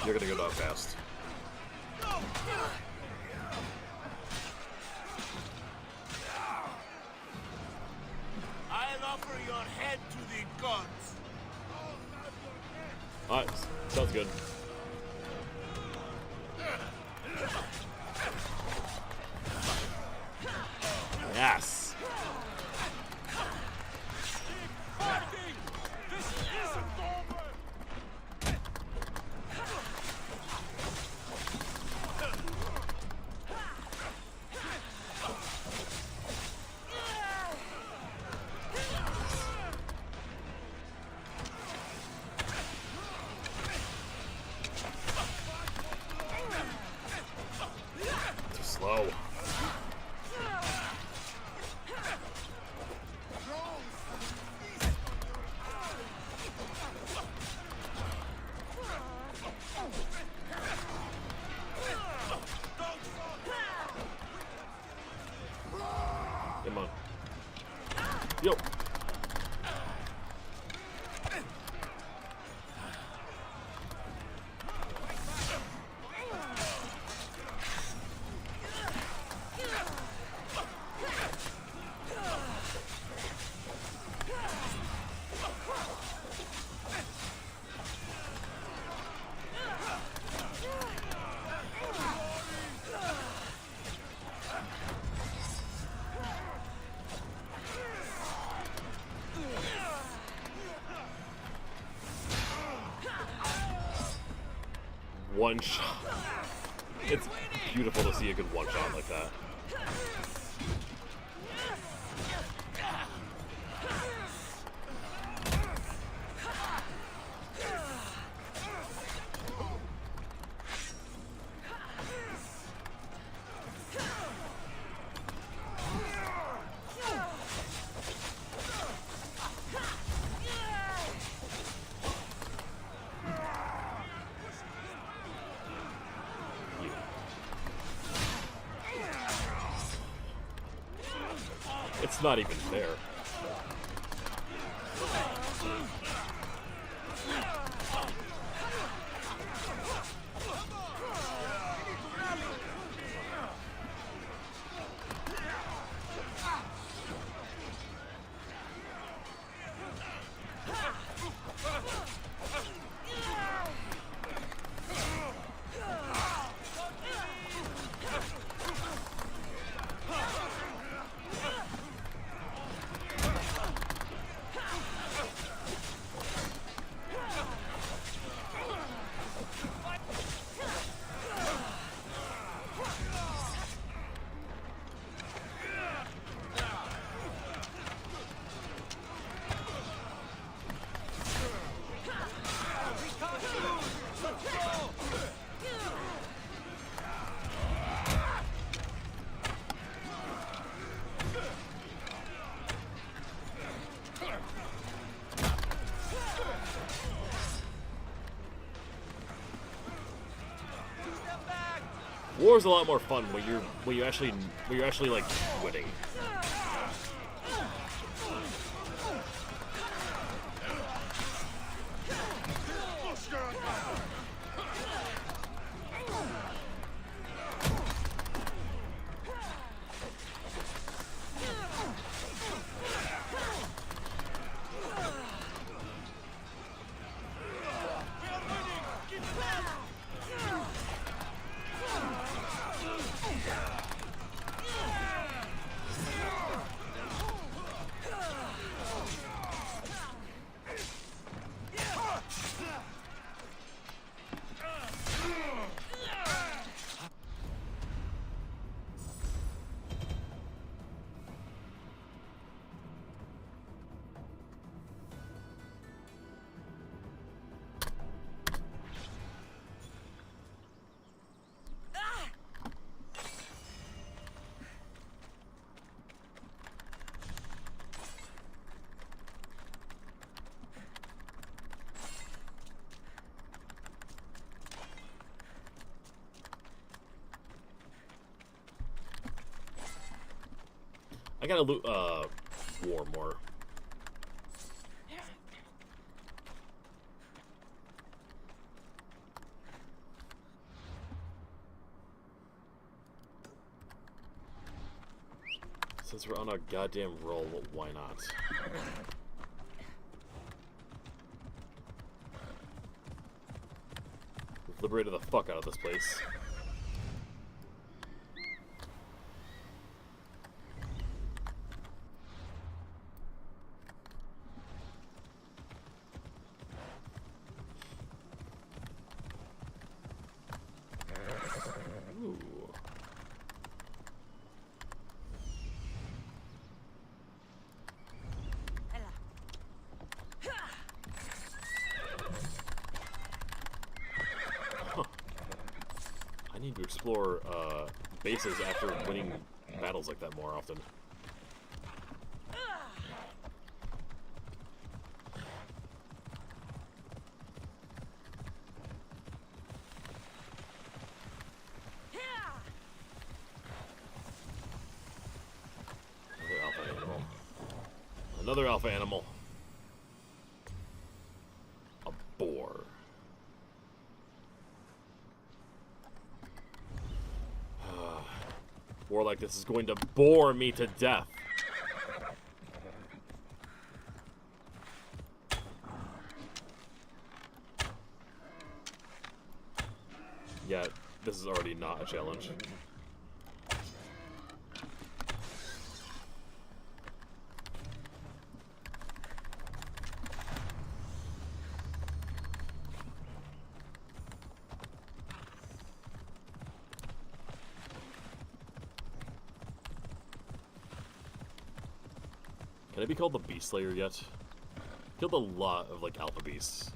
You're gonna go down fast. I'll offer your head to the gods. Alright, sounds good. Yes. Too slow. Come on. Yo. one shot. It's beautiful to see a good one shot like that. It's not even fair. War's a lot more fun when you're actually like winning. I gotta loot war more. Since we're on a goddamn roll, why not? We've liberated the fuck out of this place. I need to explore bases after winning battles like that more often. Another alpha animal. Another alpha animal. A boar. War like this is going to bore me to death. Yeah, this is already not a challenge. Can I be called the Beast Slayer yet? Killed a lot of, like, alpha beasts.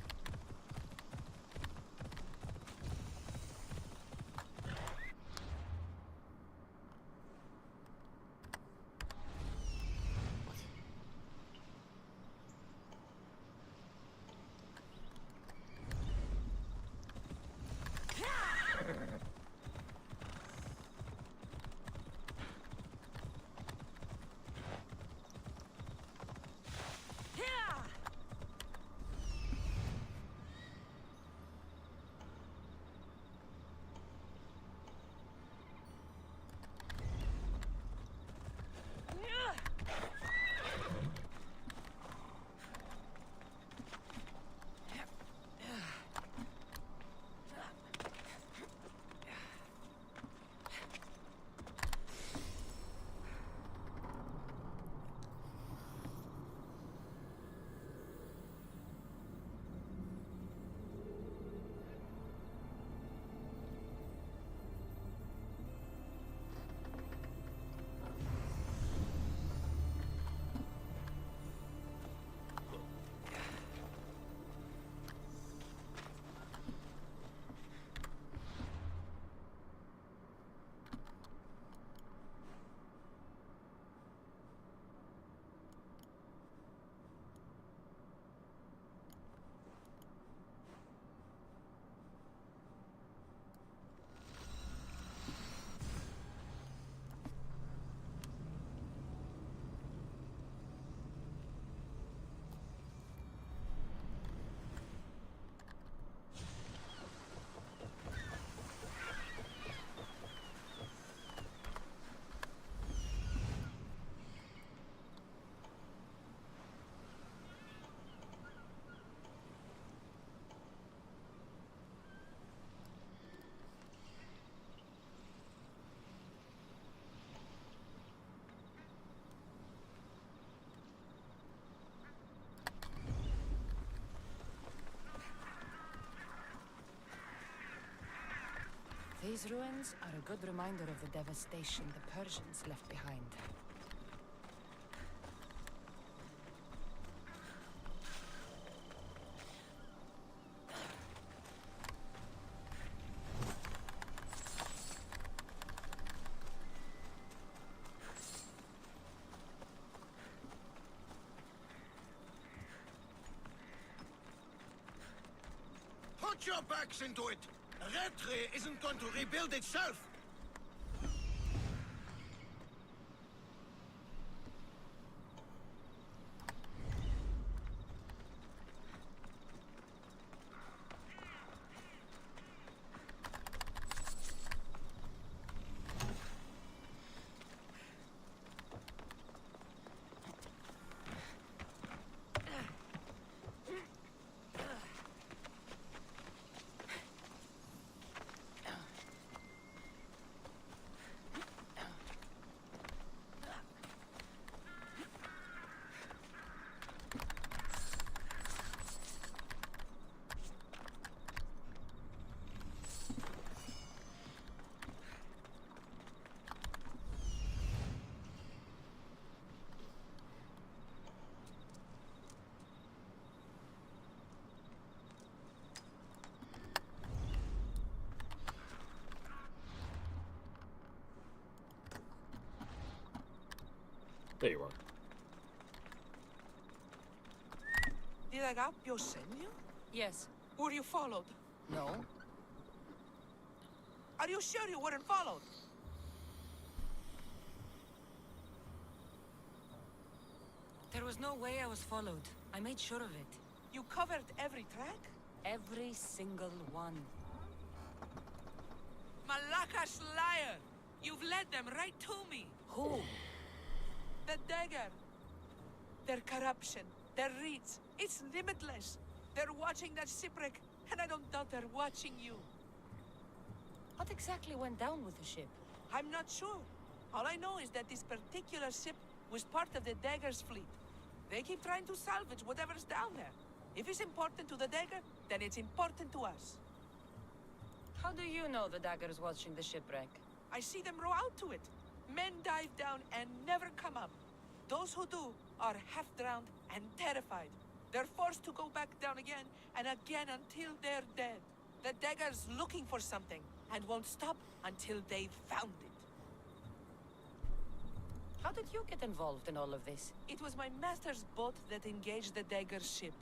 These ruins are a good reminder of the devastation the Persians left behind. Put your backs into it! Retre isn't going to rebuild itself! There you are. Did Agapio send you? Yes. Were you followed? No. Are you sure you weren't followed? There was no way I was followed. I made sure of it. You covered every track? Every single one. Malaka's liar! You've led them right to me! Who? The dagger! Their corruption, their reach, it's limitless! They're watching that shipwreck, and I don't doubt they're watching you. What exactly went down with the ship? I'm not sure. All I know is that this particular ship was part of the dagger's fleet. They keep trying to salvage whatever's down there. If it's important to the dagger, then it's important to us. How do you know the dagger's watching the shipwreck? I see them row out to it. Men dive down and never come up. Those who do are half-drowned and terrified. They're forced to go back down again and again until they're dead. The dagger's looking for something and won't stop until they've found it. How did you get involved in all of this? It was my master's boat that engaged the dagger's ship,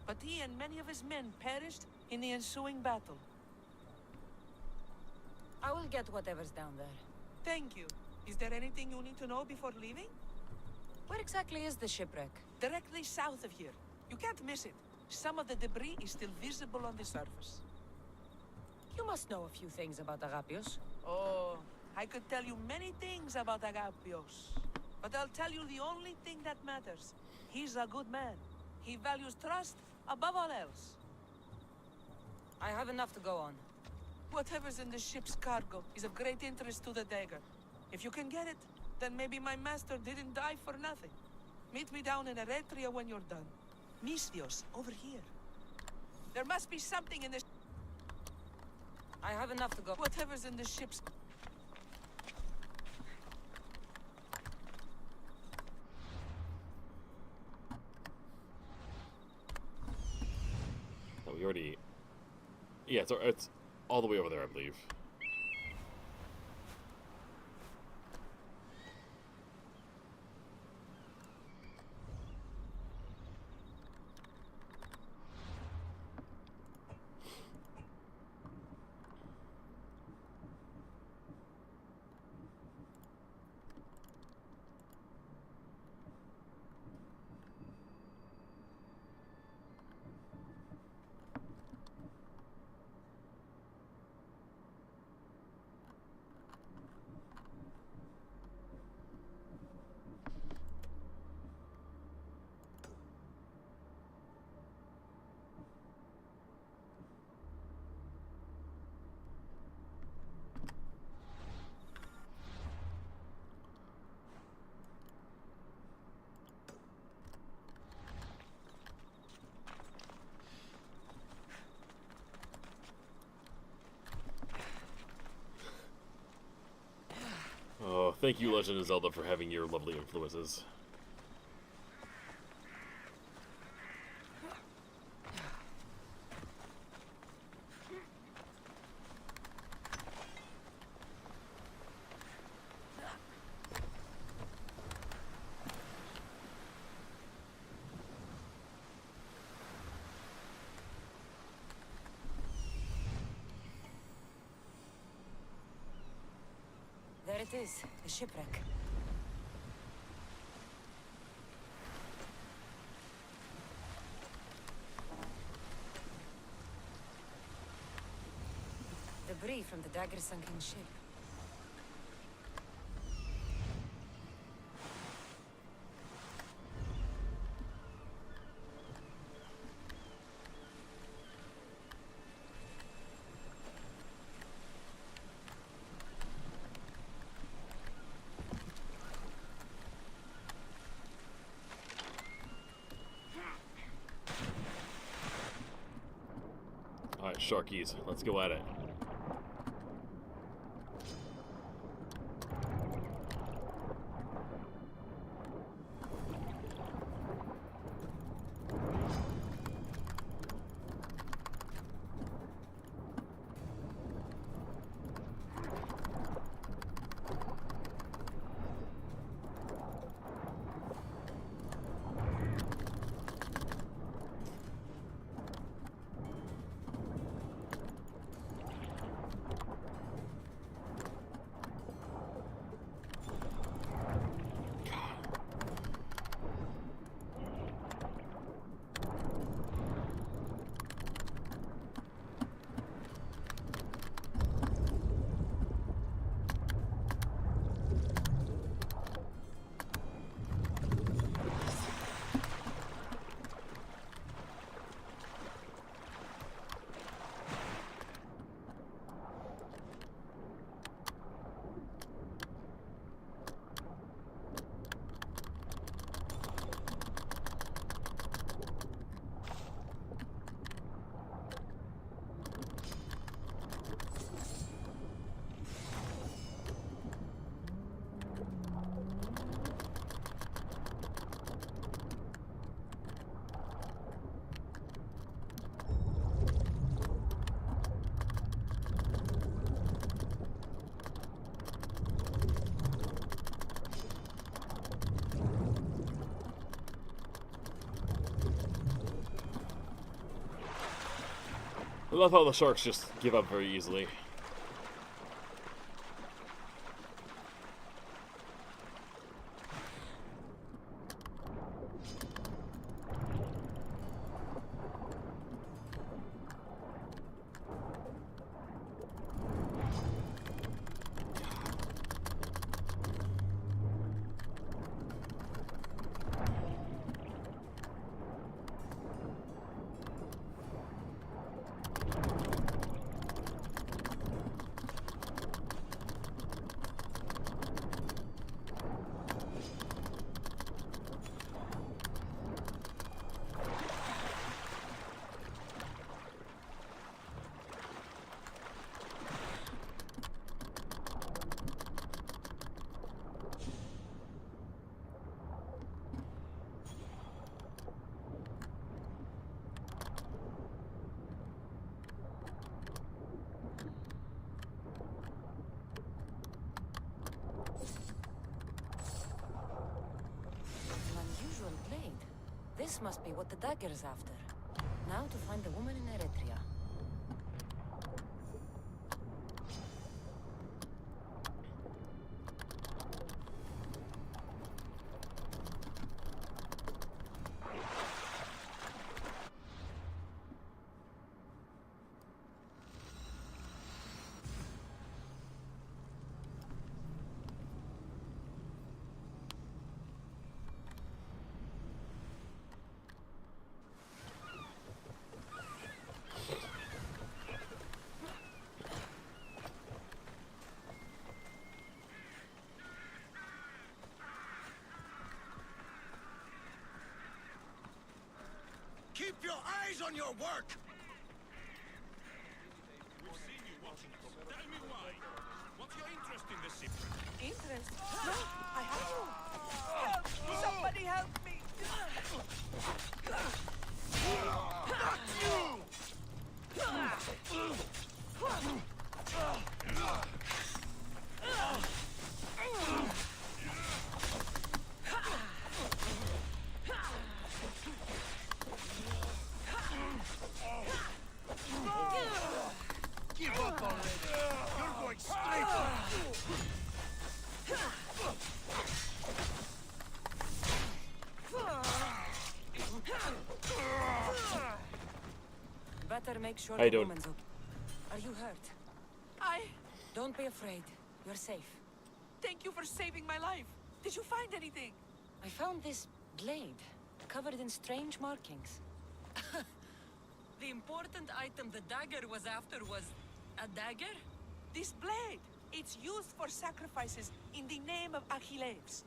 but he and many of his men perished in the ensuing battle. I will get whatever's down there. Thank you. Is there anything you need to know before leaving? Where exactly is the shipwreck? Directly south of here. You can't miss it. Some of the debris is still visible on the surface. You must know a few things about Agapios. Oh, I could tell you many things about Agapios. But I'll tell you the only thing that matters. He's a good man. He values trust above all else. I have enough to go on. Whatever's in the ship's cargo is of great interest to the dagger. If you can get it, then maybe my master didn't die for nothing. Meet me down in Eretria when you're done. Misthios, over here. There must be something in the... I have enough to go. Whatever's in the ship's... Oh, we already... Yeah, it's all the way over there, I believe. Oh, thank you, Legend of Zelda, for having your lovely influences. There it is, the shipwreck. Debris from the dagger-sunken ship. Alright, Sharkies, let's go at it. love how the sharks just give up very easily. This must be what the dagger's after. Now to find the woman in Eritrea. Keep your eyes on your work! We've seen you watching us. Tell me why. What's your interest in the ship? Interest? No, I have to. Help! Somebody help me! Give up already! You're going straight Better make sure How you the doing? woman's okay. Are you hurt? Don't be afraid. You're safe. Thank you for saving my life. Did you find anything? I found this blade, covered in strange markings. The important item the dagger was after was a dagger? This blade. It's used for sacrifices in the name of Achilles.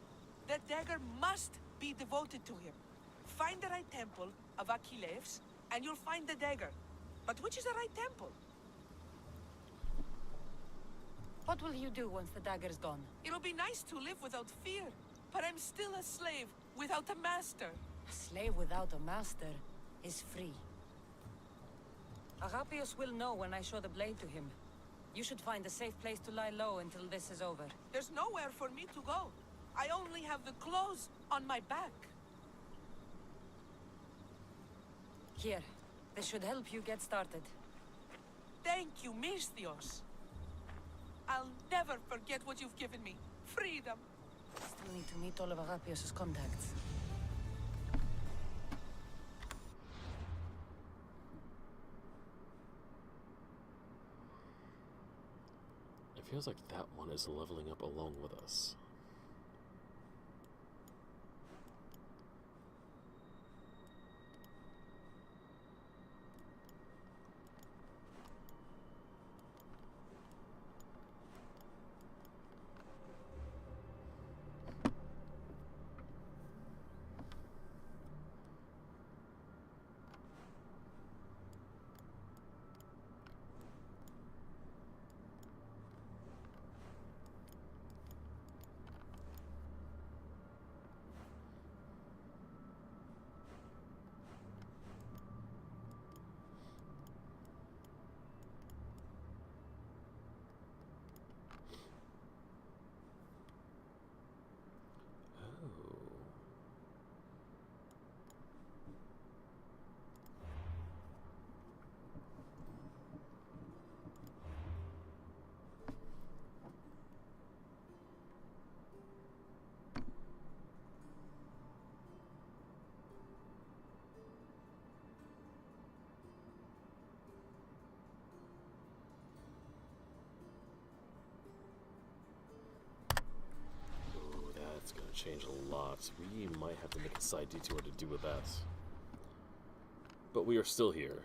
That dagger must be devoted to him. Find the right temple of Achilles, and you'll find the dagger. But which is the right temple? What will you do once the dagger's gone? It'll be nice to live without fear, but I'm still a slave without a master. A slave without a master is free. Agapios will know when I show the blade to him. You should find a safe place to lie low until this is over. There's nowhere for me to go. I only have the clothes on my back. Here, this should help you get started. Thank you, Misthios. I'll never forget what you've given me. Freedom. Still need to meet all of Agapios' contacts. It feels like that one is leveling up along with us. change a lot. We might have to make a side detour to do with that. But we are still here.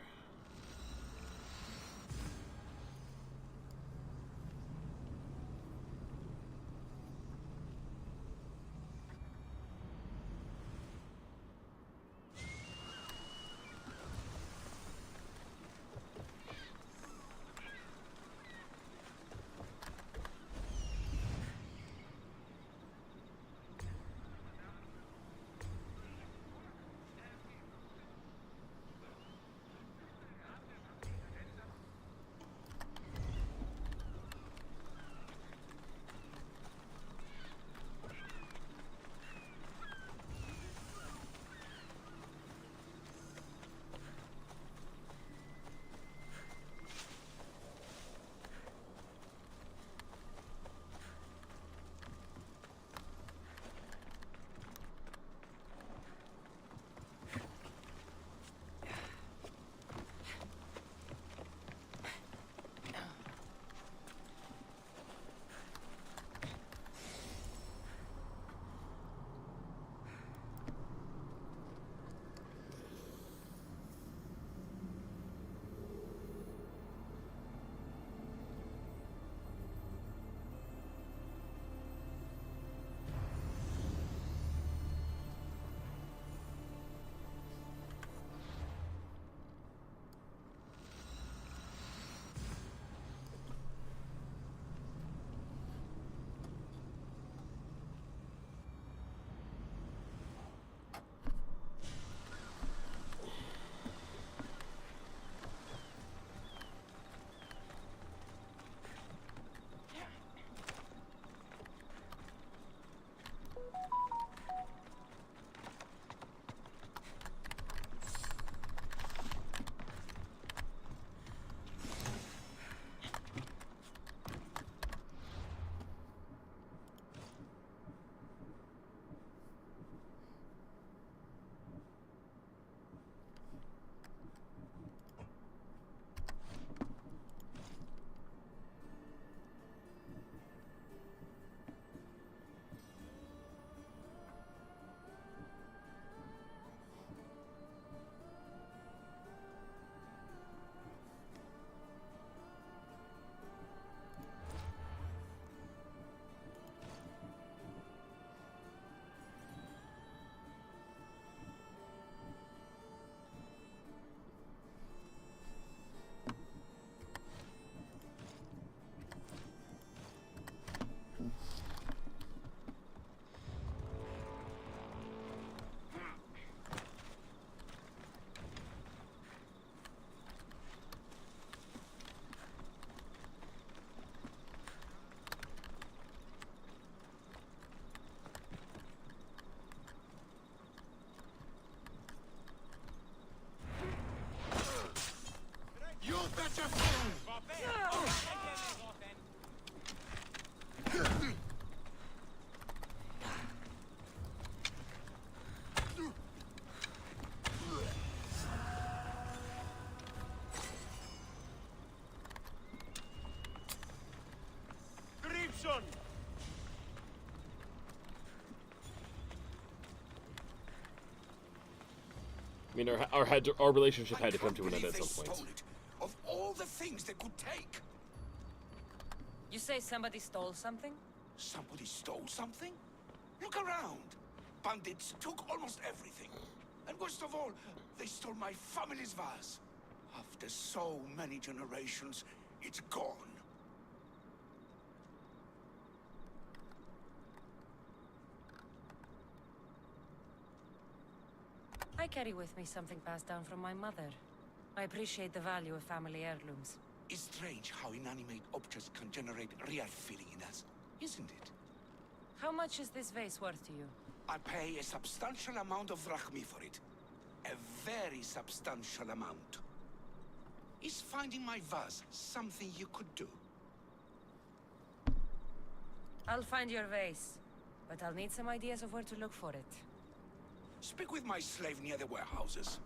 I mean, our relationship had to come to an end at some point. Of all the things they could take. You say somebody stole something? Somebody stole something? Look around. Bandits took almost everything. And worst of all, they stole my family's vase. After so many generations, it's gone. I carry with me something passed down from my mother. I appreciate the value of family heirlooms. It's strange how inanimate objects can generate real feeling in us, isn't it? How much is this vase worth to you? I pay a substantial amount of drachmi for it. A very substantial amount. Is finding my vase something you could do? I'll find your vase, but I'll need some ideas of where to look for it. Speak with my slave near the warehouses.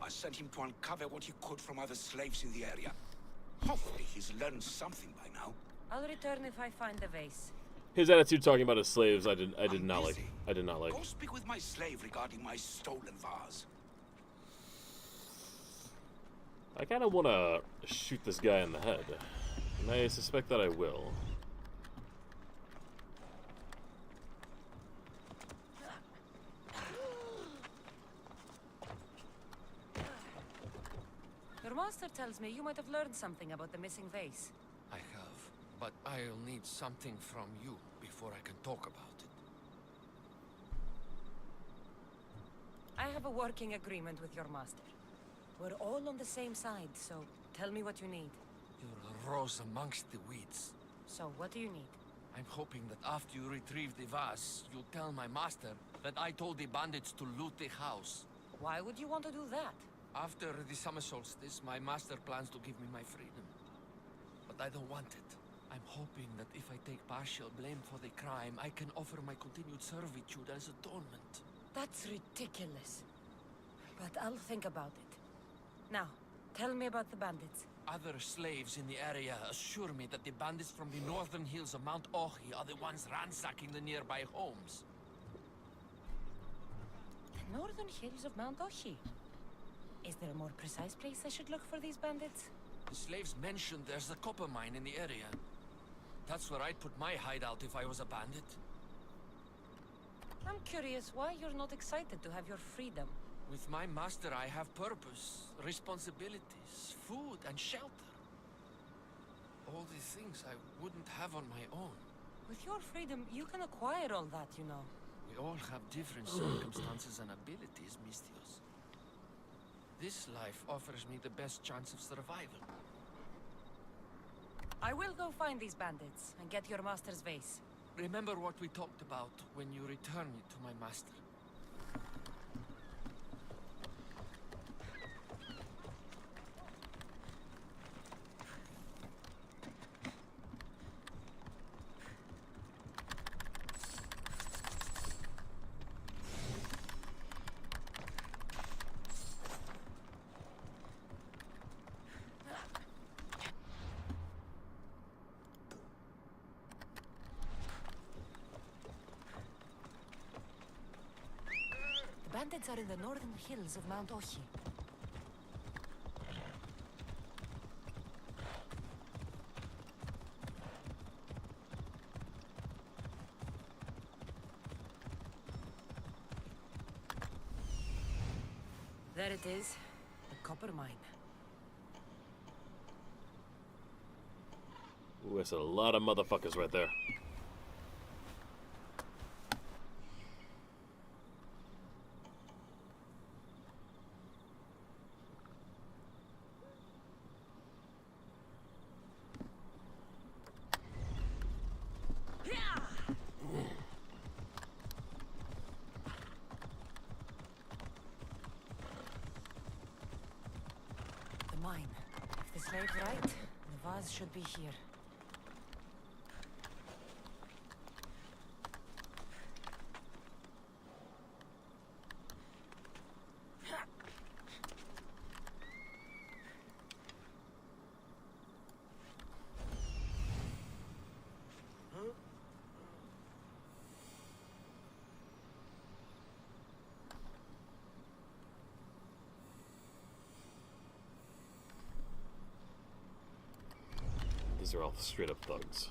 I sent him to uncover what he could from other slaves in the area. Hopefully he's learned something by now. I'll return if I find the vase. His attitude talking about his slaves, I did I'm not busy. like. I did not like. Go speak with my slave regarding my stolen vase. I kind of want to shoot this guy in the head, and I suspect that I will. Your master tells me you might have learned something about the missing vase. I have, but I'll need something from you before I can talk about it. I have a working agreement with your master. We're all on the same side, so tell me what you need. You're a rose amongst the weeds. So, what do you need? I'm hoping that after you retrieve the vase, you'll tell my master that I told the bandits to loot the house. Why would you want to do that? After the summer solstice, my master plans to give me my freedom. But I don't want it. I'm hoping that if I take partial blame for the crime, I can offer my continued servitude as atonement. That's ridiculous. But I'll think about it. Now, tell me about the bandits. Other slaves in the area assure me that the bandits from the northern hills of Mount Ohi are the ones ransacking the nearby homes. The northern hills of Mount Ohi. Is there a more precise place I should look for these bandits? The slaves mentioned there's a copper mine in the area. That's where I'd put my hideout if I was a bandit. I'm curious why you're not excited to have your freedom. With my master, I have purpose, responsibilities, food, and shelter. All the things I wouldn't have on my own. With your freedom, you can acquire all that, you know. We all have different circumstances and abilities, Mistios. This life offers me the best chance of survival. I will go find these bandits and get your master's vase. Remember what we talked about when you return me to my master. The bandits are in the northern hills of Mount Ohi. There it is, the copper mine. Ooh, that's a lot of motherfuckers right there. Mine. If the slave's right, the vase should be here. These are all straight up thugs.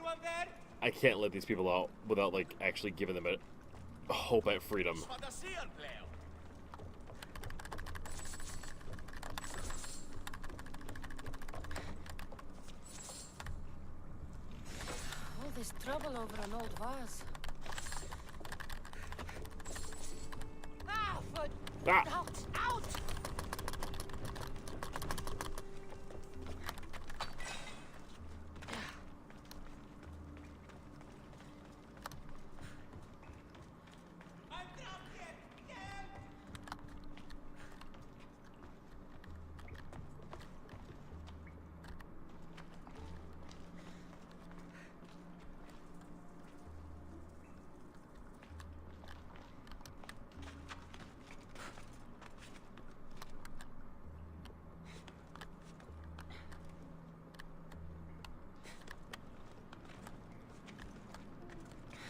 Anyone there? I can't let these people out without like actually giving them a hope at freedom. All this trouble over an old vase. Ah, for... Ah! Out! Out! I'm trapped here! Help!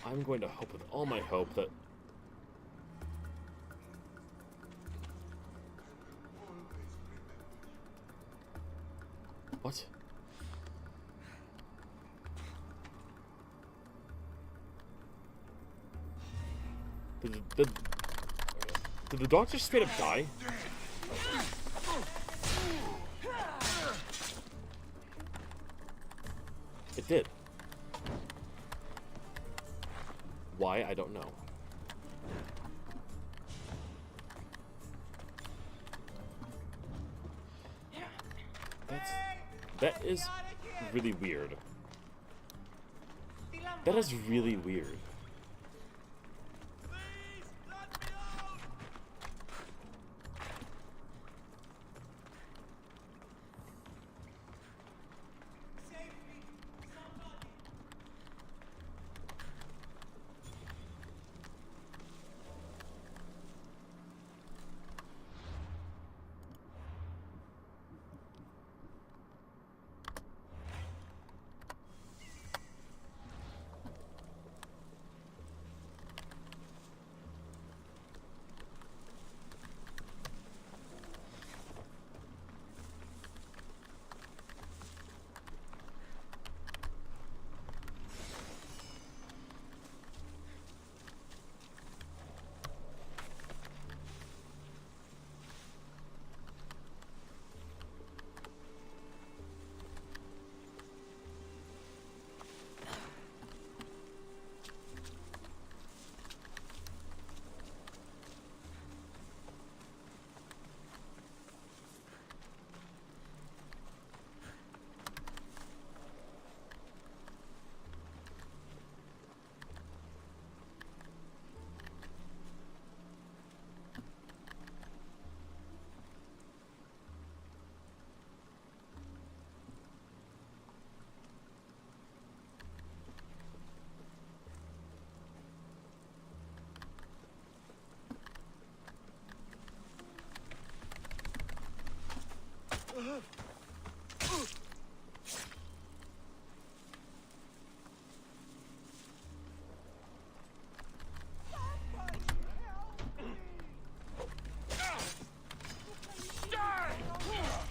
I'm going to hope with all my hope that... What? Did the dog just straight up die? It did. Why, I don't know. That is really weird. That is really weird.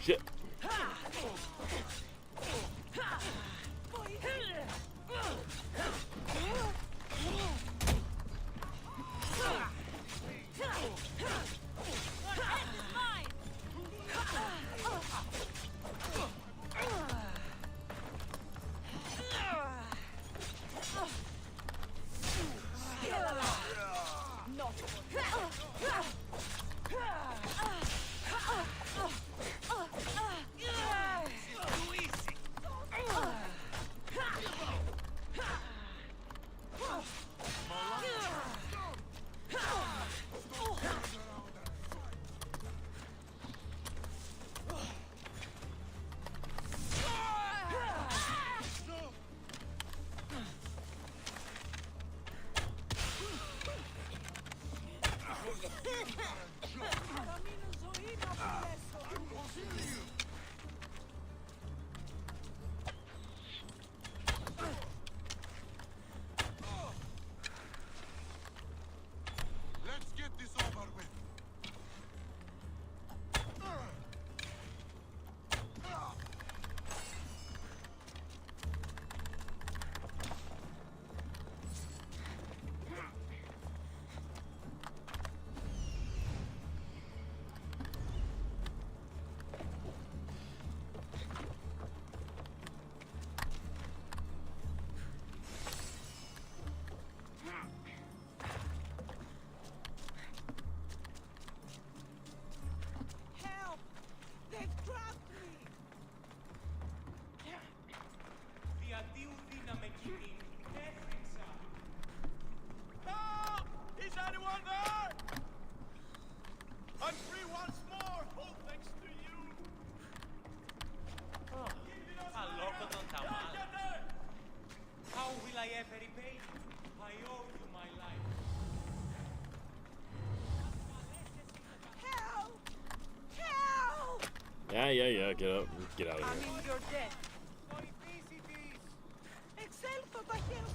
Shit. Let's get this over with. Yeah. Get out of I here. mean, you're dead. Excelto, tajeros,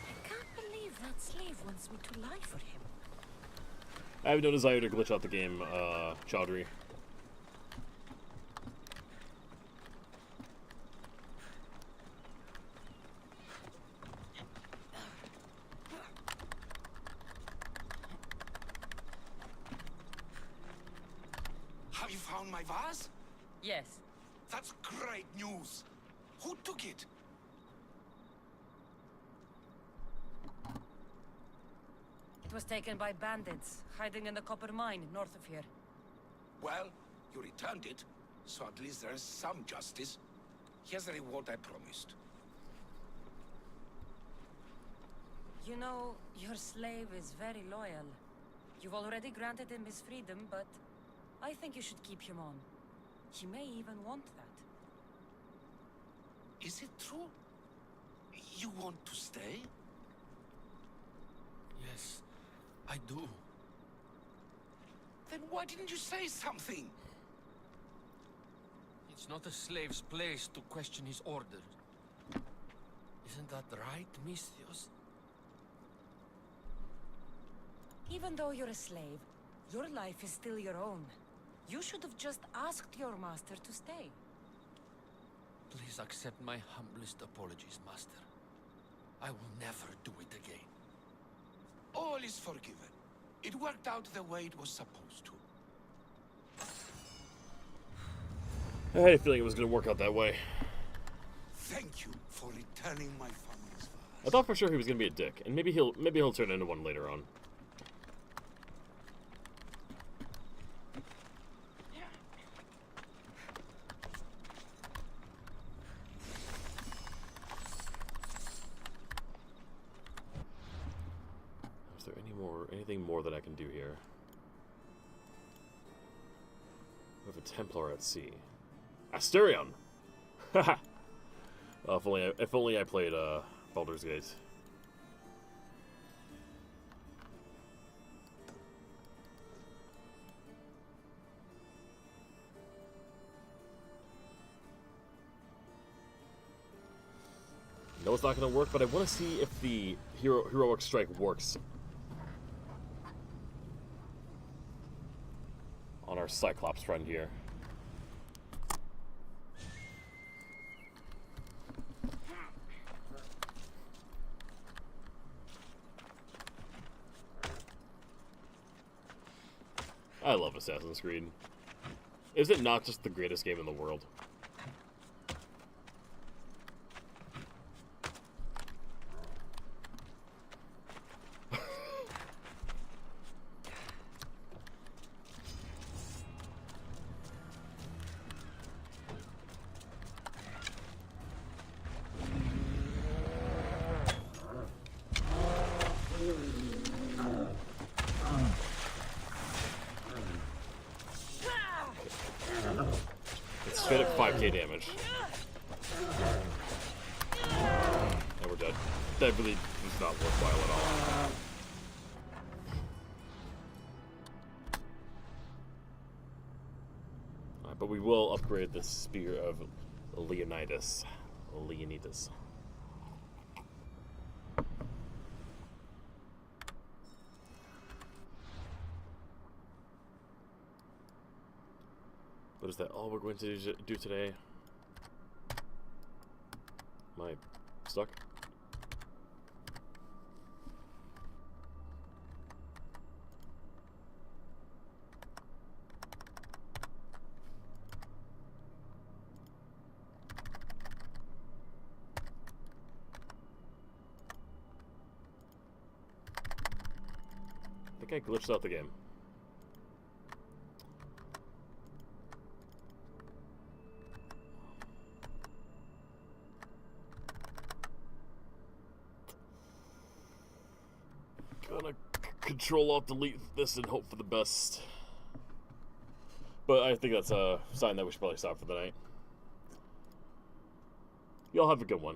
I can't believe that slave wants me to lie for him. I have no desire to glitch out the game, Chaudhry. Have you found my vase? Yes. That's great news. Who took it? It was taken by bandits, hiding in the copper mine north of here. Well, you returned it, so at least there's some justice. Here's the reward I promised. You know, your slave is very loyal. You've already granted him his freedom, but I think you should keep him on. He may even want that. Is it true? You want to stay? Yes, I do. Then why didn't you say something? It's not a slave's place to question his orders. Isn't that right, Misthios? Even though you're a slave, your life is still your own. You should have just asked your master to stay. Please accept my humblest apologies, Master. I will never do it again. All is forgiven. It worked out the way it was supposed to. I had a feeling it was going to work out that way. Thank you for returning my family's I thought for sure he was going to be a dick, and maybe he'll turn into one later on. Is there anything more that I can do here? We have a Templar at sea. Asterion! Haha! If only I played Baldur's Gate. No, it's not going to work, but I want to see if the heroic strike works on our Cyclops friend here. I love Assassin's Creed. Is it not just the greatest game in the world? It's straight up 5k damage. And we're dead. That really is not worthwhile at all. Alright, but we will upgrade the Spear of Leonidas. Leonidas. But is that all we're going to do today? Am I stuck? I think I glitched out the game. Gonna Control-Alt-Delete this and hope for the best. But I think that's a sign that we should probably stop for the night. Y'all have a good one.